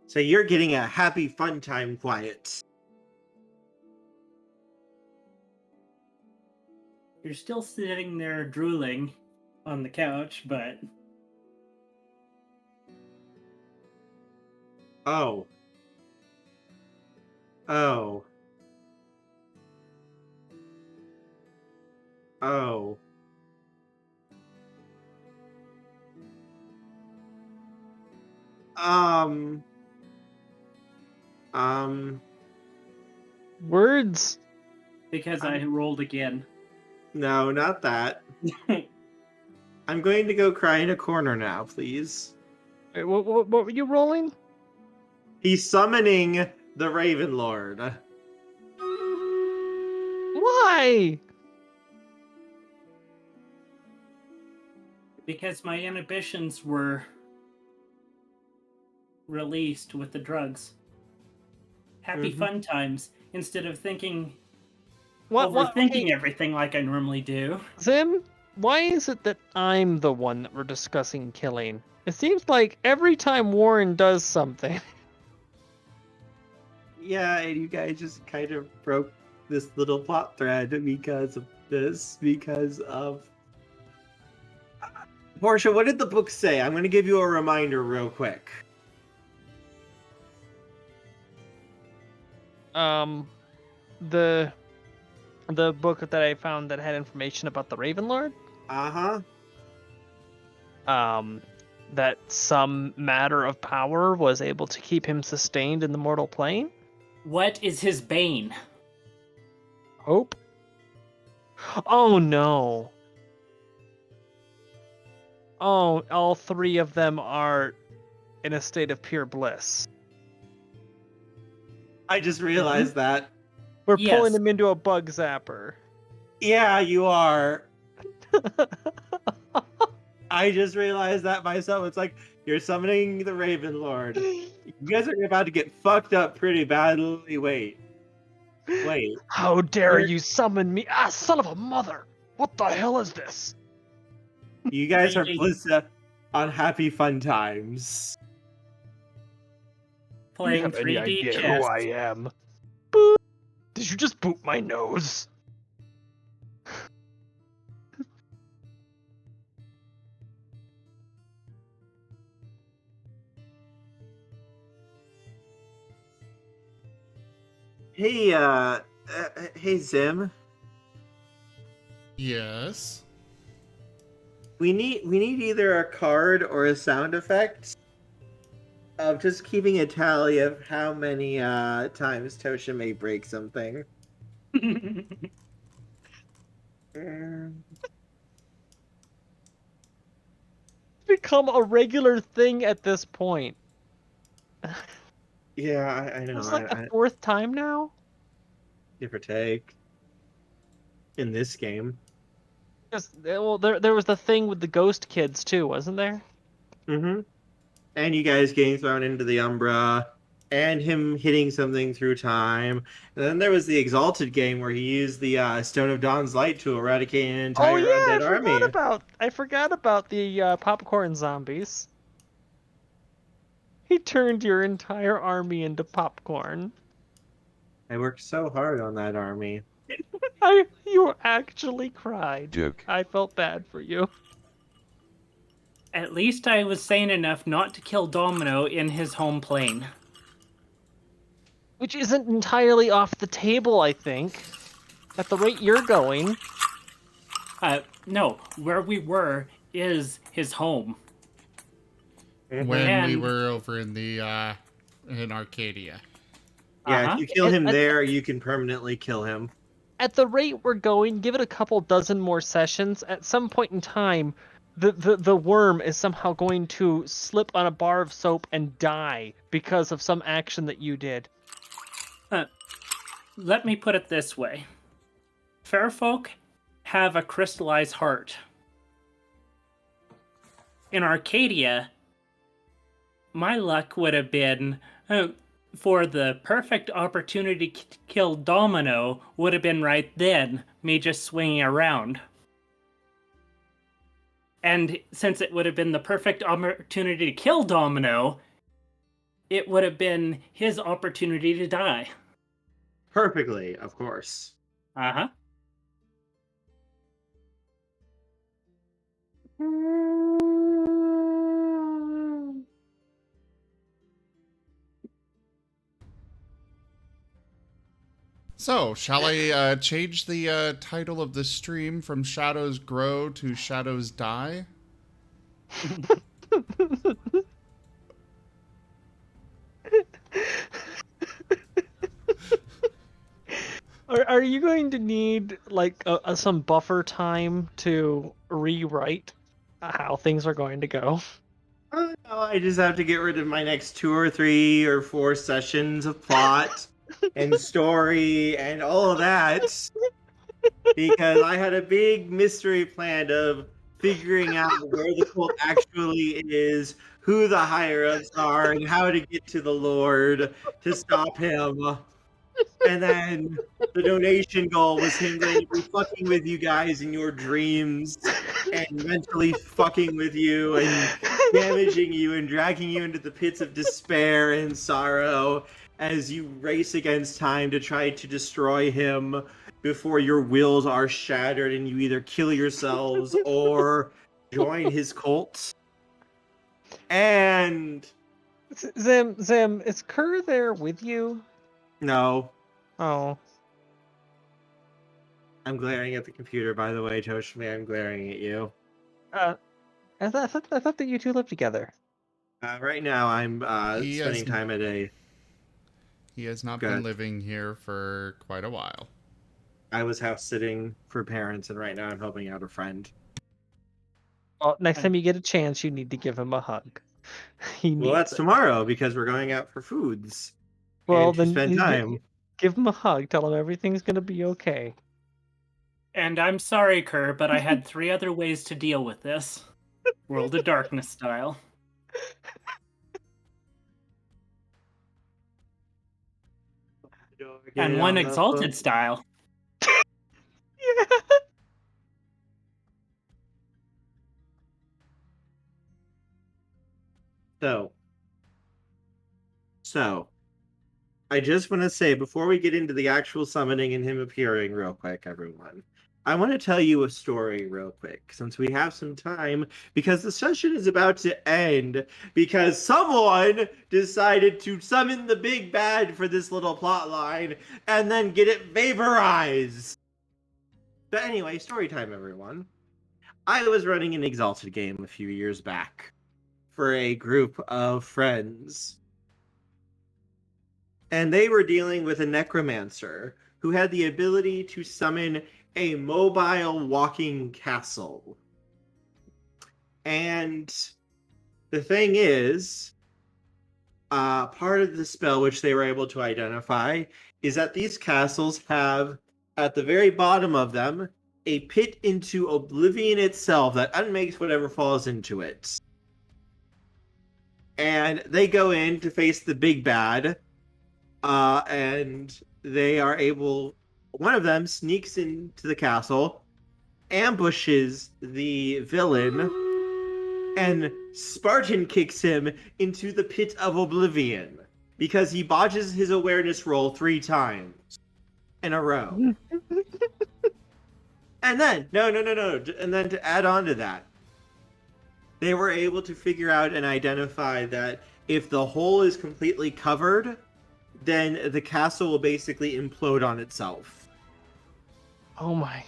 So you're getting a happy fun time quiet. You're still sitting there drooling on the couch, but Oh. Oh. Oh. Words? because I rolled again. No, not that. I'm going to go cry in a corner now, please. Wait, what were you rolling? He's summoning the Raven Lord. Why? Because my inhibitions were released with the drugs. Happy fun times instead of overthinking everything like I normally do. Zim, why is it that I'm the one that we're discussing killing? It seems like every time Warren does something. Yeah, and you guys just kind of broke this little plot thread because of this, because of Portia, what did the book say? I'm going to give you a reminder real quick. The book that I found that had information about the Raven Lord. Uh-huh. That some matter of power was able to keep him sustained in the mortal plane. What is his bane? Hope. Oh no. Oh, all three of them are in a state of pure bliss. I just realized that. We're Yes. pulling him into a bug zapper. Yeah, you are. I just realized that myself. It's like, you're summoning the Raven Lord. You guys are about to get fucked up pretty badly. Wait. How dare you summon me? Ah, son of a mother! What the hell is this? You guys are on happy fun times. Playing 3D chess. I am? Boop. Did you just boop my nose? Hey, Zim. Yes. We need either a card or a sound effect of just keeping a tally of how many times Tosha may break something. Become a regular thing at this point. Yeah, I know. It's like the fourth time now. Give or take. In this game. Well, there was the thing with the ghost kids too, wasn't there? Mm-hmm. And you guys getting thrown into the Umbra, and him hitting something through time. And then there was the Exalted game where he used the Stone of Dawn's Light to eradicate an entire undead army. I forgot about the popcorn zombies. He turned your entire army into popcorn. I worked so hard on that army. You actually cried. Joke. I felt bad for you. At least I was sane enough not to kill Domino in his home plane. Which isn't entirely off the table, I think. At the rate you're going. No, where we were is his home. When we And- were over in the in Arcadia. Yeah, if you kill him At- there, you can permanently kill him. At the rate we're going, give it a couple dozen more sessions. At some point in time, the worm is somehow going to slip on a bar of soap and die because of some action that you did. Let me put it this way. Fair folk have a crystallized heart. In Arcadia, my luck would have been for the perfect opportunity to kill Domino would have been right then, me just swinging around. And since it would have been the perfect opportunity to kill Domino, it would have been his opportunity to die. Perfectly, of course. Uh-huh. So, shall I change the title of the stream from Shadows Grow to Shadows Die? Are you going to need like some buffer time to rewrite how things are going to go? Oh, no, I just have to get rid of my next 2 or 3 or 4 sessions of plot and story and all of that. Because I had a big mystery plan of figuring out where the cult actually is, who the higher-ups are, and how to get to the Lord to stop him. And then the donation goal was him going to be fucking with you guys in your dreams and mentally fucking with you and damaging you and dragging you into the pits of despair and sorrow as you race against time to try to destroy him before your wills are shattered and you either kill yourselves or join his cult. And Zim, is Kerr there with you? no, Oh, I'm glaring at the computer, by the way, Toshime. I'm glaring at you. I thought that you two lived together. Right now, I'm He has spending time at a. He has not been Good. living here for quite a while. I was house sitting for parents, and right now I'm helping out a friend. Well, next time you get a chance, you need to give him a hug. He Well, needs that's it. tomorrow because we're going out for foods Well, and to then spend time. give him a hug. Tell him everything's gonna be okay. And I'm sorry, Kerr, but I had 3 other ways to deal with this. World of Darkness style. And one Exalted style. Yeah. So, I just want to say before we get into the actual summoning and him appearing, real quick, everyone, I want to tell you a story real quick since we have some time because the session is about to end because someone decided to summon the big bad for this little plot line and then get it vaporized. But anyway, story time, everyone. I was running an Exalted game a few years back for a group of friends. And they were dealing with a necromancer who had the ability to summon a mobile walking castle. And the thing is, part of the spell which they were able to identify is that these castles have, at the very bottom of them, a pit into oblivion itself that unmakes whatever falls into it. And they go in to face the big bad, and they are able. One of them sneaks into the castle, ambushes the villain, and Spartan kicks him into the pit of oblivion because he botches his awareness roll 3 times in a row. And then, no. And then to add on to that, they were able to figure out and identify that if the hole is completely covered, then the castle will basically implode on itself. Oh my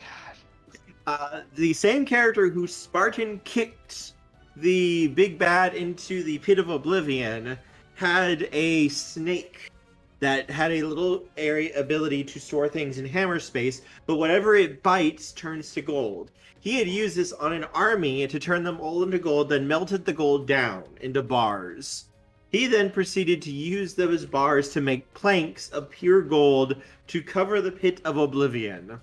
god. The same character who Spartan kicked the big bad into the pit of oblivion had a snake that had a little area ability to store things in hammer space, but whatever it bites turns to gold. He had used this on an army to turn them all into gold, then melted the gold down into bars. He then proceeded to use those bars to make planks of pure gold to cover the pit of oblivion,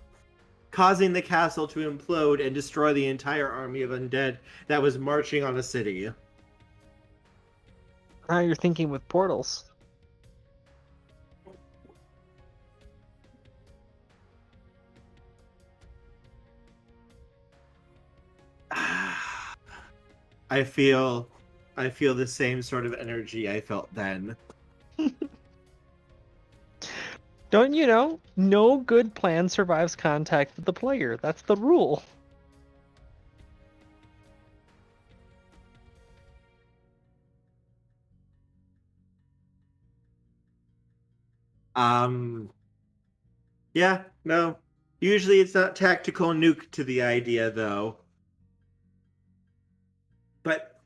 causing the castle to implode and destroy the entire army of undead that was marching on a city. Now you're thinking with portals. I feel the same sort of energy I felt then. Don't you know? No good plan survives contact with the player. That's the rule. Yeah, no. Usually it's not tactical nuke to the idea though. But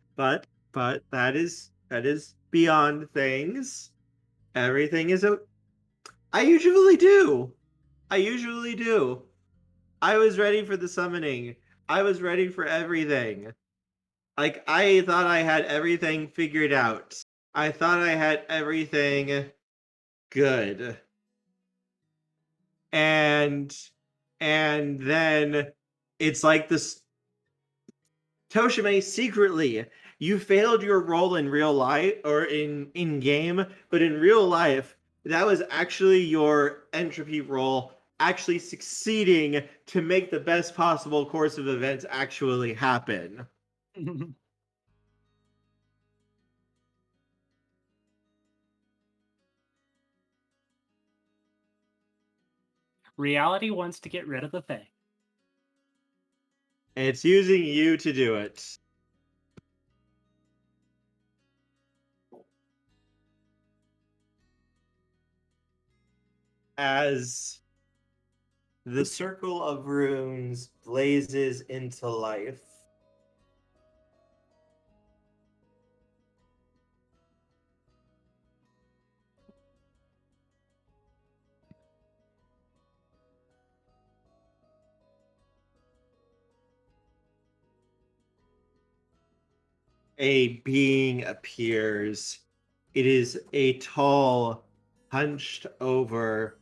that is beyond things. Everything is I usually do. I usually do. I was ready for the summoning. I was ready for everything. Like, I thought I had everything figured out. I thought I had everything good. And then it's like this Toshime, secretly, you failed your role in real life or in game, but in real life, that was actually your entropy role actually succeeding to make the best possible course of events actually happen. Reality wants to get rid of the thing. And it's using you to do it. As the circle of runes blazes into life, a being appears. It is a tall, hunched over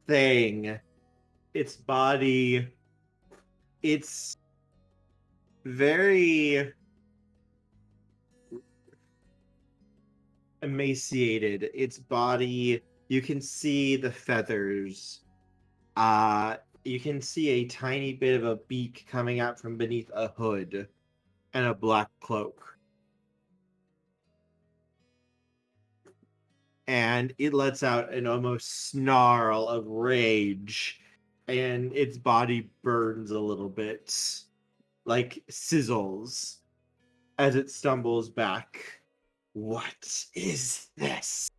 thing. Its body, it's very emaciated. Its body, you can see the feathers. You can see a tiny bit of a beak coming out from beneath a hood and a black cloak. And it lets out an almost snarl of rage, and its body burns a little bit, like sizzles, as it stumbles back. What is this?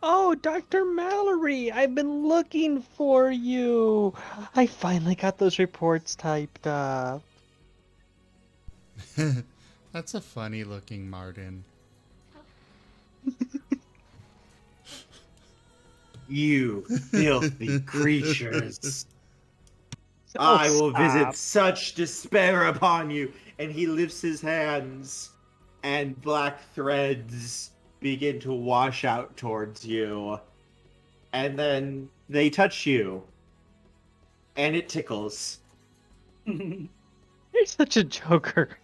Oh, Dr. Mallory, I've been looking for you. I finally got those reports typed up. That's a funny looking Marten. You filthy creatures. Oh, I will visit stop. such despair upon you. And he lifts his hands, and black threads begin to wash out towards you. And then they touch you. And it tickles. You're such a joker.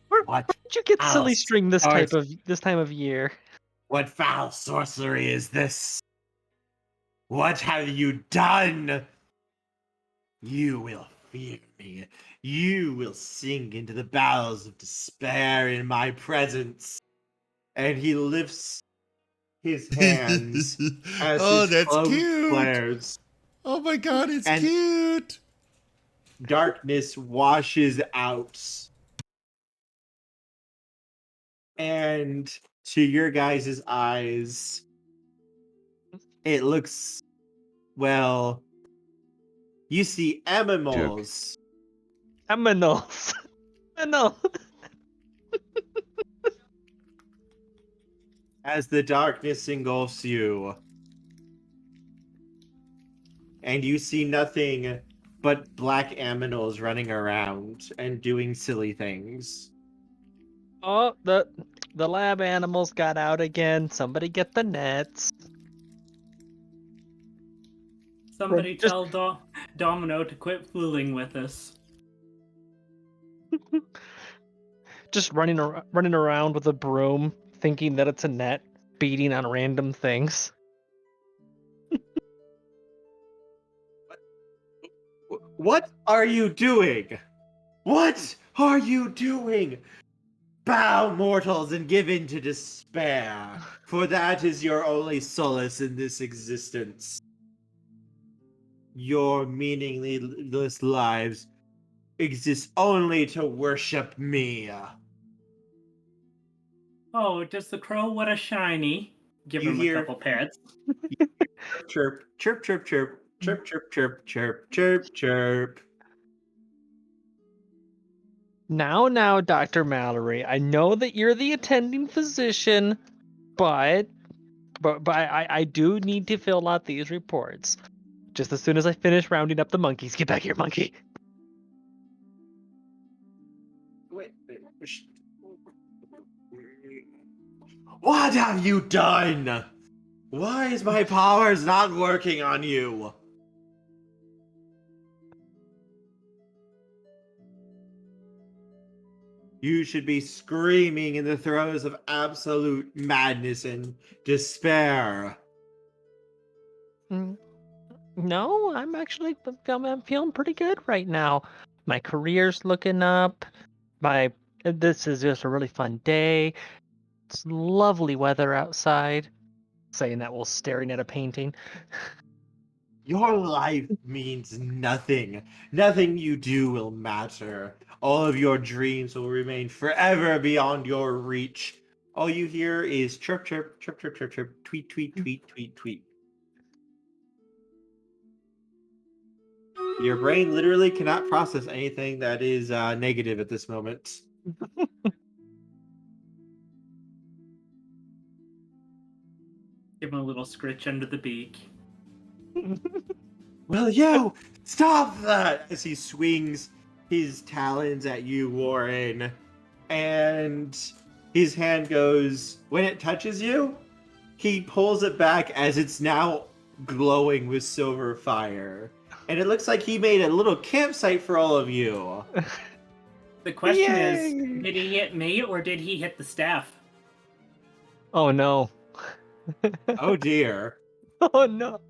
What Where'd you get silly else string this are- time of year? What foul sorcery is this? What have you done? You will fear me. You will sink into the bowels of despair in my presence. And he lifts his hands as Oh, his that's cloak cute. flares. Oh my god, it's And- cute. Darkness washes out. And to your guys' eyes, it looks, well, you see animals. Aminals. No. As the darkness engulfs you. And you see nothing but black aminals running around and doing silly things. Oh, the lab animals got out again. Somebody get the nets. Somebody Just- tell Domino to quit fooling with us. Just running around with a broom, thinking that it's a net, beating on random things. What are you doing? What are you doing? Bow, mortals, and give in to despair, for that is your only solace in this existence. Your meaningless lives exist only to worship me. Oh, does the crow want a shiny? Give You him hear- a couple pets. Chirp, chirp, chirp, chirp, chirp, chirp, chirp, chirp, chirp, chirp. Now, Dr. Mallory, I know that you're the attending physician, but I do need to fill out these reports. Just as soon as I finish rounding up the monkeys. Get back here, monkey. Wait. What have you done? Why is my powers not working on you? You should be screaming in the throes of absolute madness and despair. No, I'm actually I'm feeling pretty good right now. My career's looking up. This is just a really fun day. It's lovely weather outside. Saying that while staring at a painting. Your life means nothing. Nothing you do will matter. All of your dreams will remain forever beyond your reach. All you hear is chirp, chirp, chirp, chirp, chirp, chirp, tweet, tweet, tweet, tweet, tweet. Your brain literally cannot process anything that is negative at this moment. Give him a little scritch under the beak. Will you stop that? As he swings his talons at you, Warren, and his hand goes, when it touches you, he pulls it back as it's now glowing with silver fire. And it looks like he made a little campsite for all of you. The question Yay! is, did he hit me or did he hit the staff? Oh no. Oh dear. Oh no.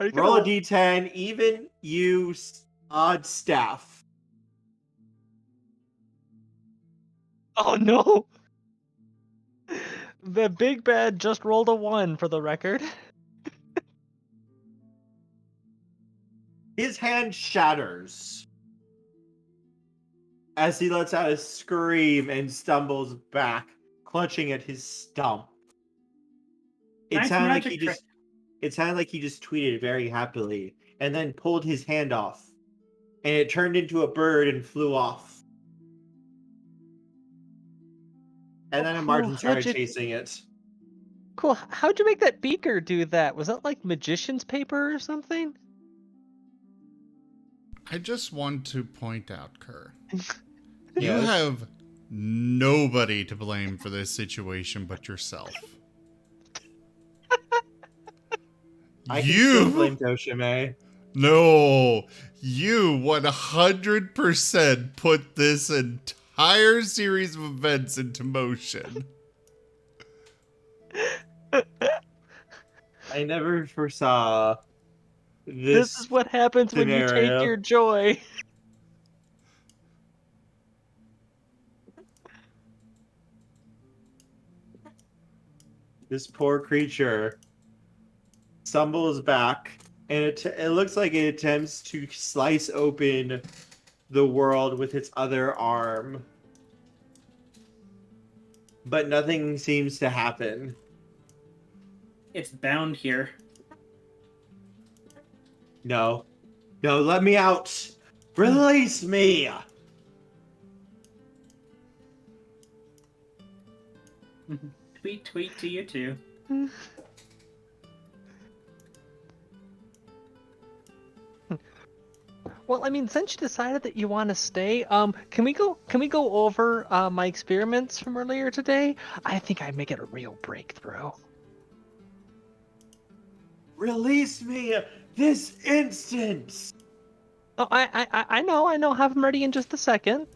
Are you Roll a gonna... d10, even use odd staff. Oh no. The big bad just rolled a 1 for the record. His hand shatters as he lets out a scream and stumbles back, clutching at his stump. It Nice sounded like magic he trick. just it sounded like he just tweeted very happily and then pulled his hand off. And it turned into a bird and flew off. And then a cool. Marten started How'd you- chasing it. Cool. How'd you make that beaker do that? Was that like magician's paper or something? I just want to point out, Kerr. You Yes. have nobody to blame for this situation but yourself. I can still blame You Toshime. no, you 100% put this entire series of events into motion. I never foresaw This is what happens when you scenario. take your joy. This poor creature stumbles back, and it looks like it attempts to slice open the world with its other arm. But nothing seems to happen. It's bound here. No. No, let me out! Release me! Tweet, tweet to you too. Well, I mean, since you decided that you want to stay, can we go over my experiments from earlier today? I think I make it a real breakthrough. Release me this instant! Oh, I know. Have them ready in just a second.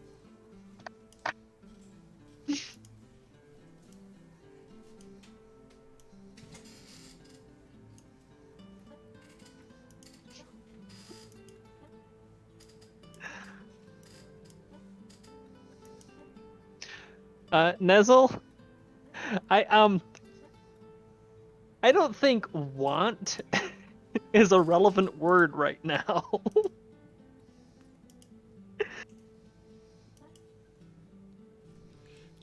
Nezel, I don't think want is a relevant word right now.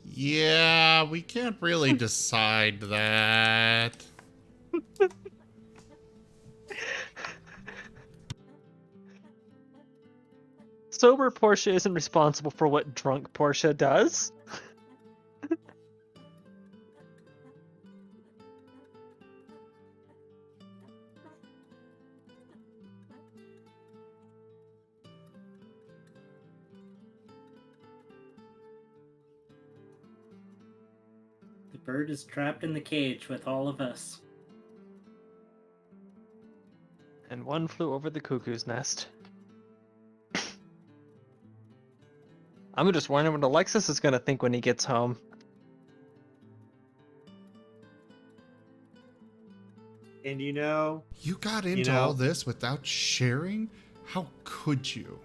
Yeah, we can't really decide that. Sober Portia isn't responsible for what drunk Portia does. The bird is trapped in the cage with all of us. And one flew over the cuckoo's nest. I'm just wondering what Alexis is gonna think when he gets home. And you know, You got into know- all this without sharing? How could you?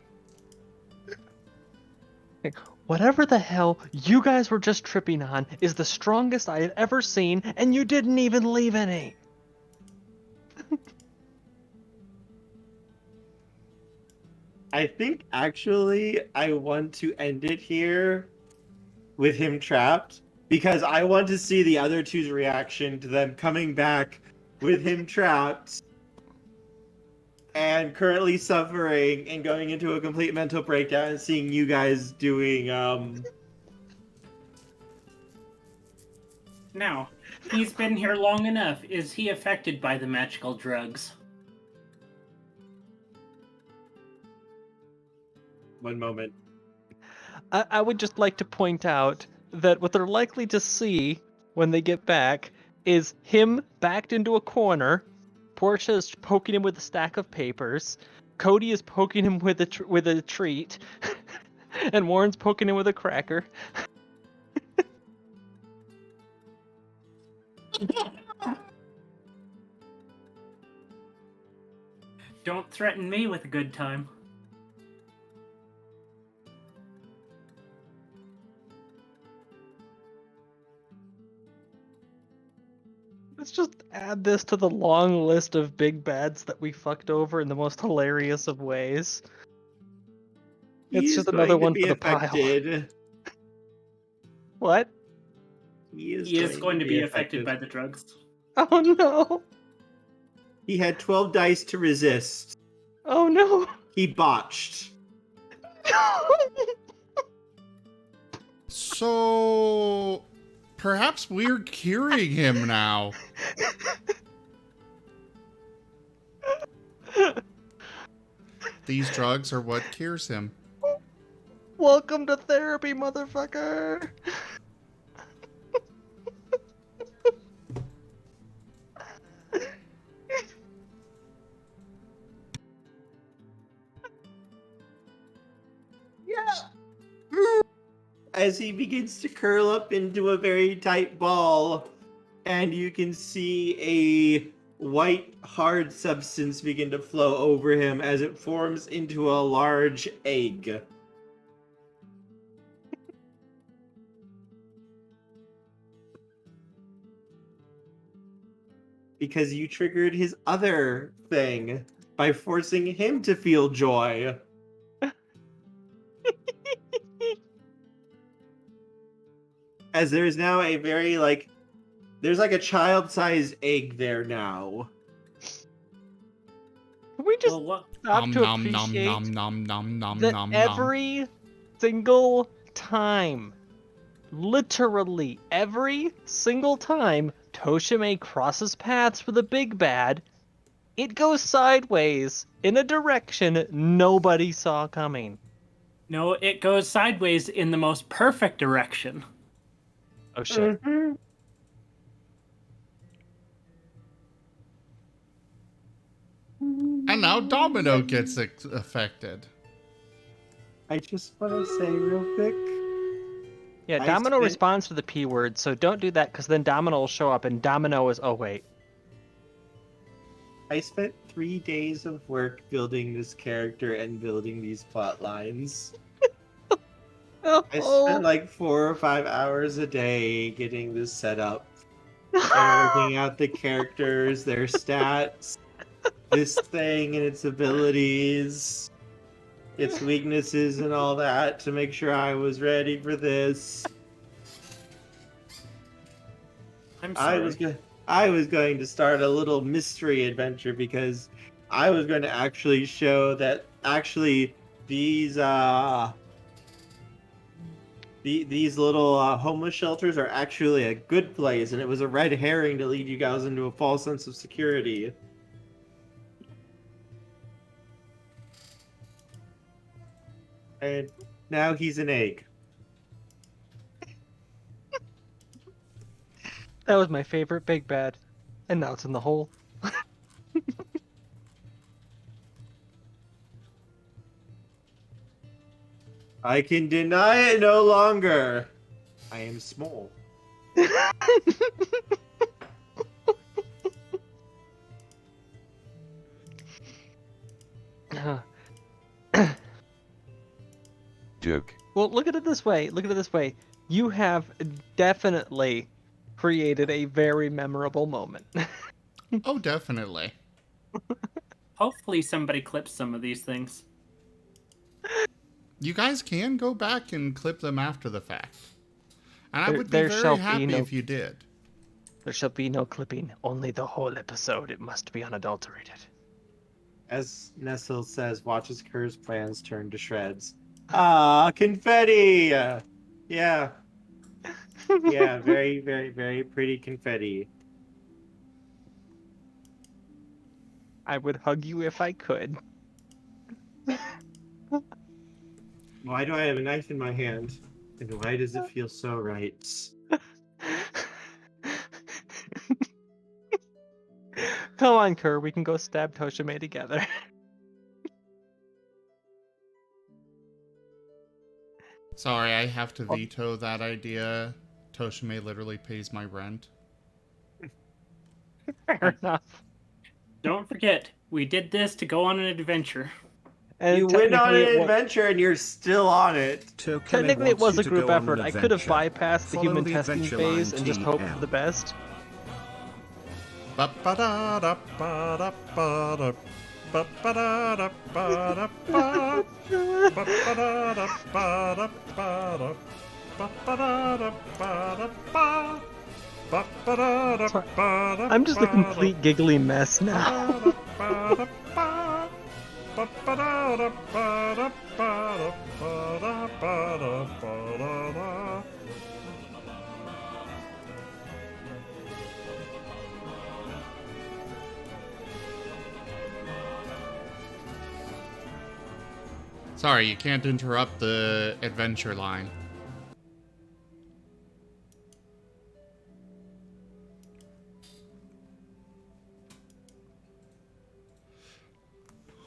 whatever the hell you guys were just tripping on is the strongest I have ever seen, and you didn't even leave any. I think actually I want to end it here with him trapped because I want to see the other two's reaction to them coming back with him trapped and currently suffering and going into a complete mental breakdown and seeing you guys doing Now, he's been here long enough. Is he affected by the magical drugs? one moment. I would just like to point out that what they're likely to see when they get back is him backed into a corner. Portia is poking him with a stack of papers. Cody is poking him with a treat, and Warren's poking him with a cracker. Don't threaten me with a good time. Let's just add this to the long list of big bads that we fucked over in the most hilarious of ways. It's just another one for the pile. What? He is going to be affected by the drugs. Oh no! He had 12 dice to resist. Oh no! He botched. So perhaps we're curing him now. These drugs are what cures him. Welcome to therapy, motherfucker! As he begins to curl up into a very tight ball, and you can see a white, hard substance begin to flow over him as it forms into a large egg. Because you triggered his other thing by forcing him to feel joy. As there's now a very, there's like a child-sized egg there now. Can we just Well, stop to appreciate that every single time, literally every single time, Toshime crosses paths with a big bad, it goes sideways in a direction nobody saw coming. no, it goes sideways in the most perfect direction. Oh shit. Mm-hmm. And now Domino gets affected. I just want to say real quick. Yeah, I Domino spent- responds to the P word, so don't do that because then Domino will show up and Domino is, oh wait. I spent 3 days of work building this character and building these plot lines. I spent like 4 or 5 hours a day getting this set up and working out the characters, their stats, this thing and its abilities, its weaknesses and all that to make sure I was ready for this. I'm sorry. I was going to start a little mystery adventure because I was going to actually show that actually these little homeless shelters are actually a good place, and it was a red herring to lead you guys into a false sense of security. And now he's an egg. That was my favorite big bad. And now it's in the hole. I can deny it no longer. I am small. Joke. Well, look at it this way. Look at it this way. You have definitely created a very memorable moment. Oh, definitely. Hopefully somebody clips some of these things. You guys can go back and clip them after the fact. And I would be There shall very be happy no- if you did. There shall be no clipping, only the whole episode. It must be unadulterated. As Nestle says, watches Kerr's plans turn to shreds. Ah, confetti! Yeah. Yeah, very, very, very pretty confetti. I would hug you if I could. Why do I have a knife in my hand? And why does it feel so right? Come on, Kerr. We can go stab Toshime together. Sorry, I have to veto that idea. Toshime literally pays my rent. Fair enough. Don't forget, we did this to go on an adventure. And You went on technically an it wa- adventure and you're still on it. Technically, it was a group effort. I could have bypassed the Follow human the testing adventure phase line and just hoped TL. for the best. Ba-ba-da-da-ba-da-ba-da. Ba-ba-da-da-ba-da-ba. Ba-ba-da-da-ba-da-ba-da. Ba-ba-da-da-ba-da-ba. Ba-ba-da-da-ba-da-ba. I'm just a complete giggly mess now. Ba-ba-da-ba-da-ba. Ba-ba-da-da-ba-da-ba-da-ba-da-ba-da. Sorry, you can't interrupt the adventure line.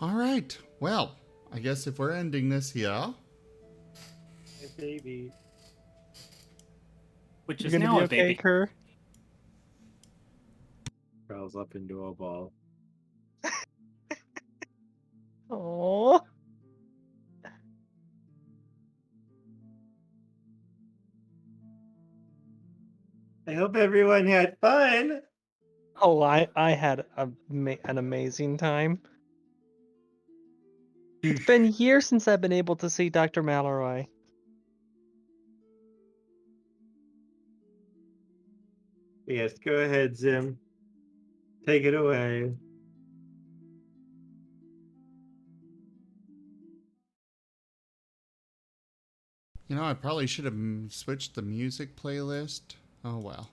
All right. Well, I guess if we're ending this here, Hey, baby. Which You is gonna now be a okay, baby. Kerr? Crawls up into a ball. Aww. I hope everyone had fun. Oh, I had an amazing time. It's been years since I've been able to see Dr. Malloy. Yes, go ahead, Zim. Take it away. you know, I probably should have switched the music playlist. Oh well.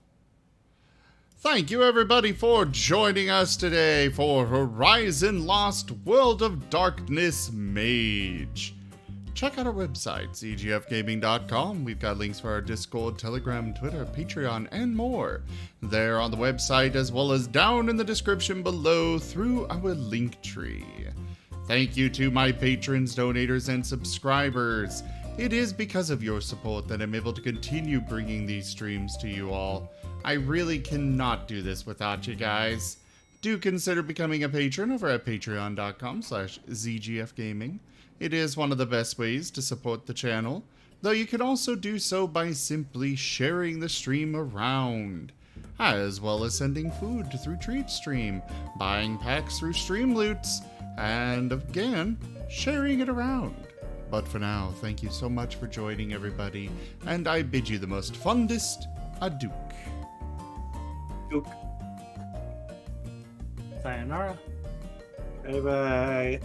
Thank you everybody for joining us today for Horizon Lost World of Darkness Mage. Check out our website, cgfgaming.com. We've got links for our Discord, Telegram, Twitter, Patreon, and more. There on the website, as well as down in the description below through our link tree. Thank you to my patrons, donators, and subscribers. It is because of your support that I'm able to continue bringing these streams to you all. I really cannot do this without you guys. Do consider becoming a patron over at patreon.com/zgfgaming. It is one of the best ways to support the channel, though you can also do so by simply sharing the stream around, as well as sending food through TreatStream, buying packs through Streamloots, and again, sharing it around. But for now, thank you so much for joining everybody, and I bid you the most fondest adieu. Sayonara. Bye bye.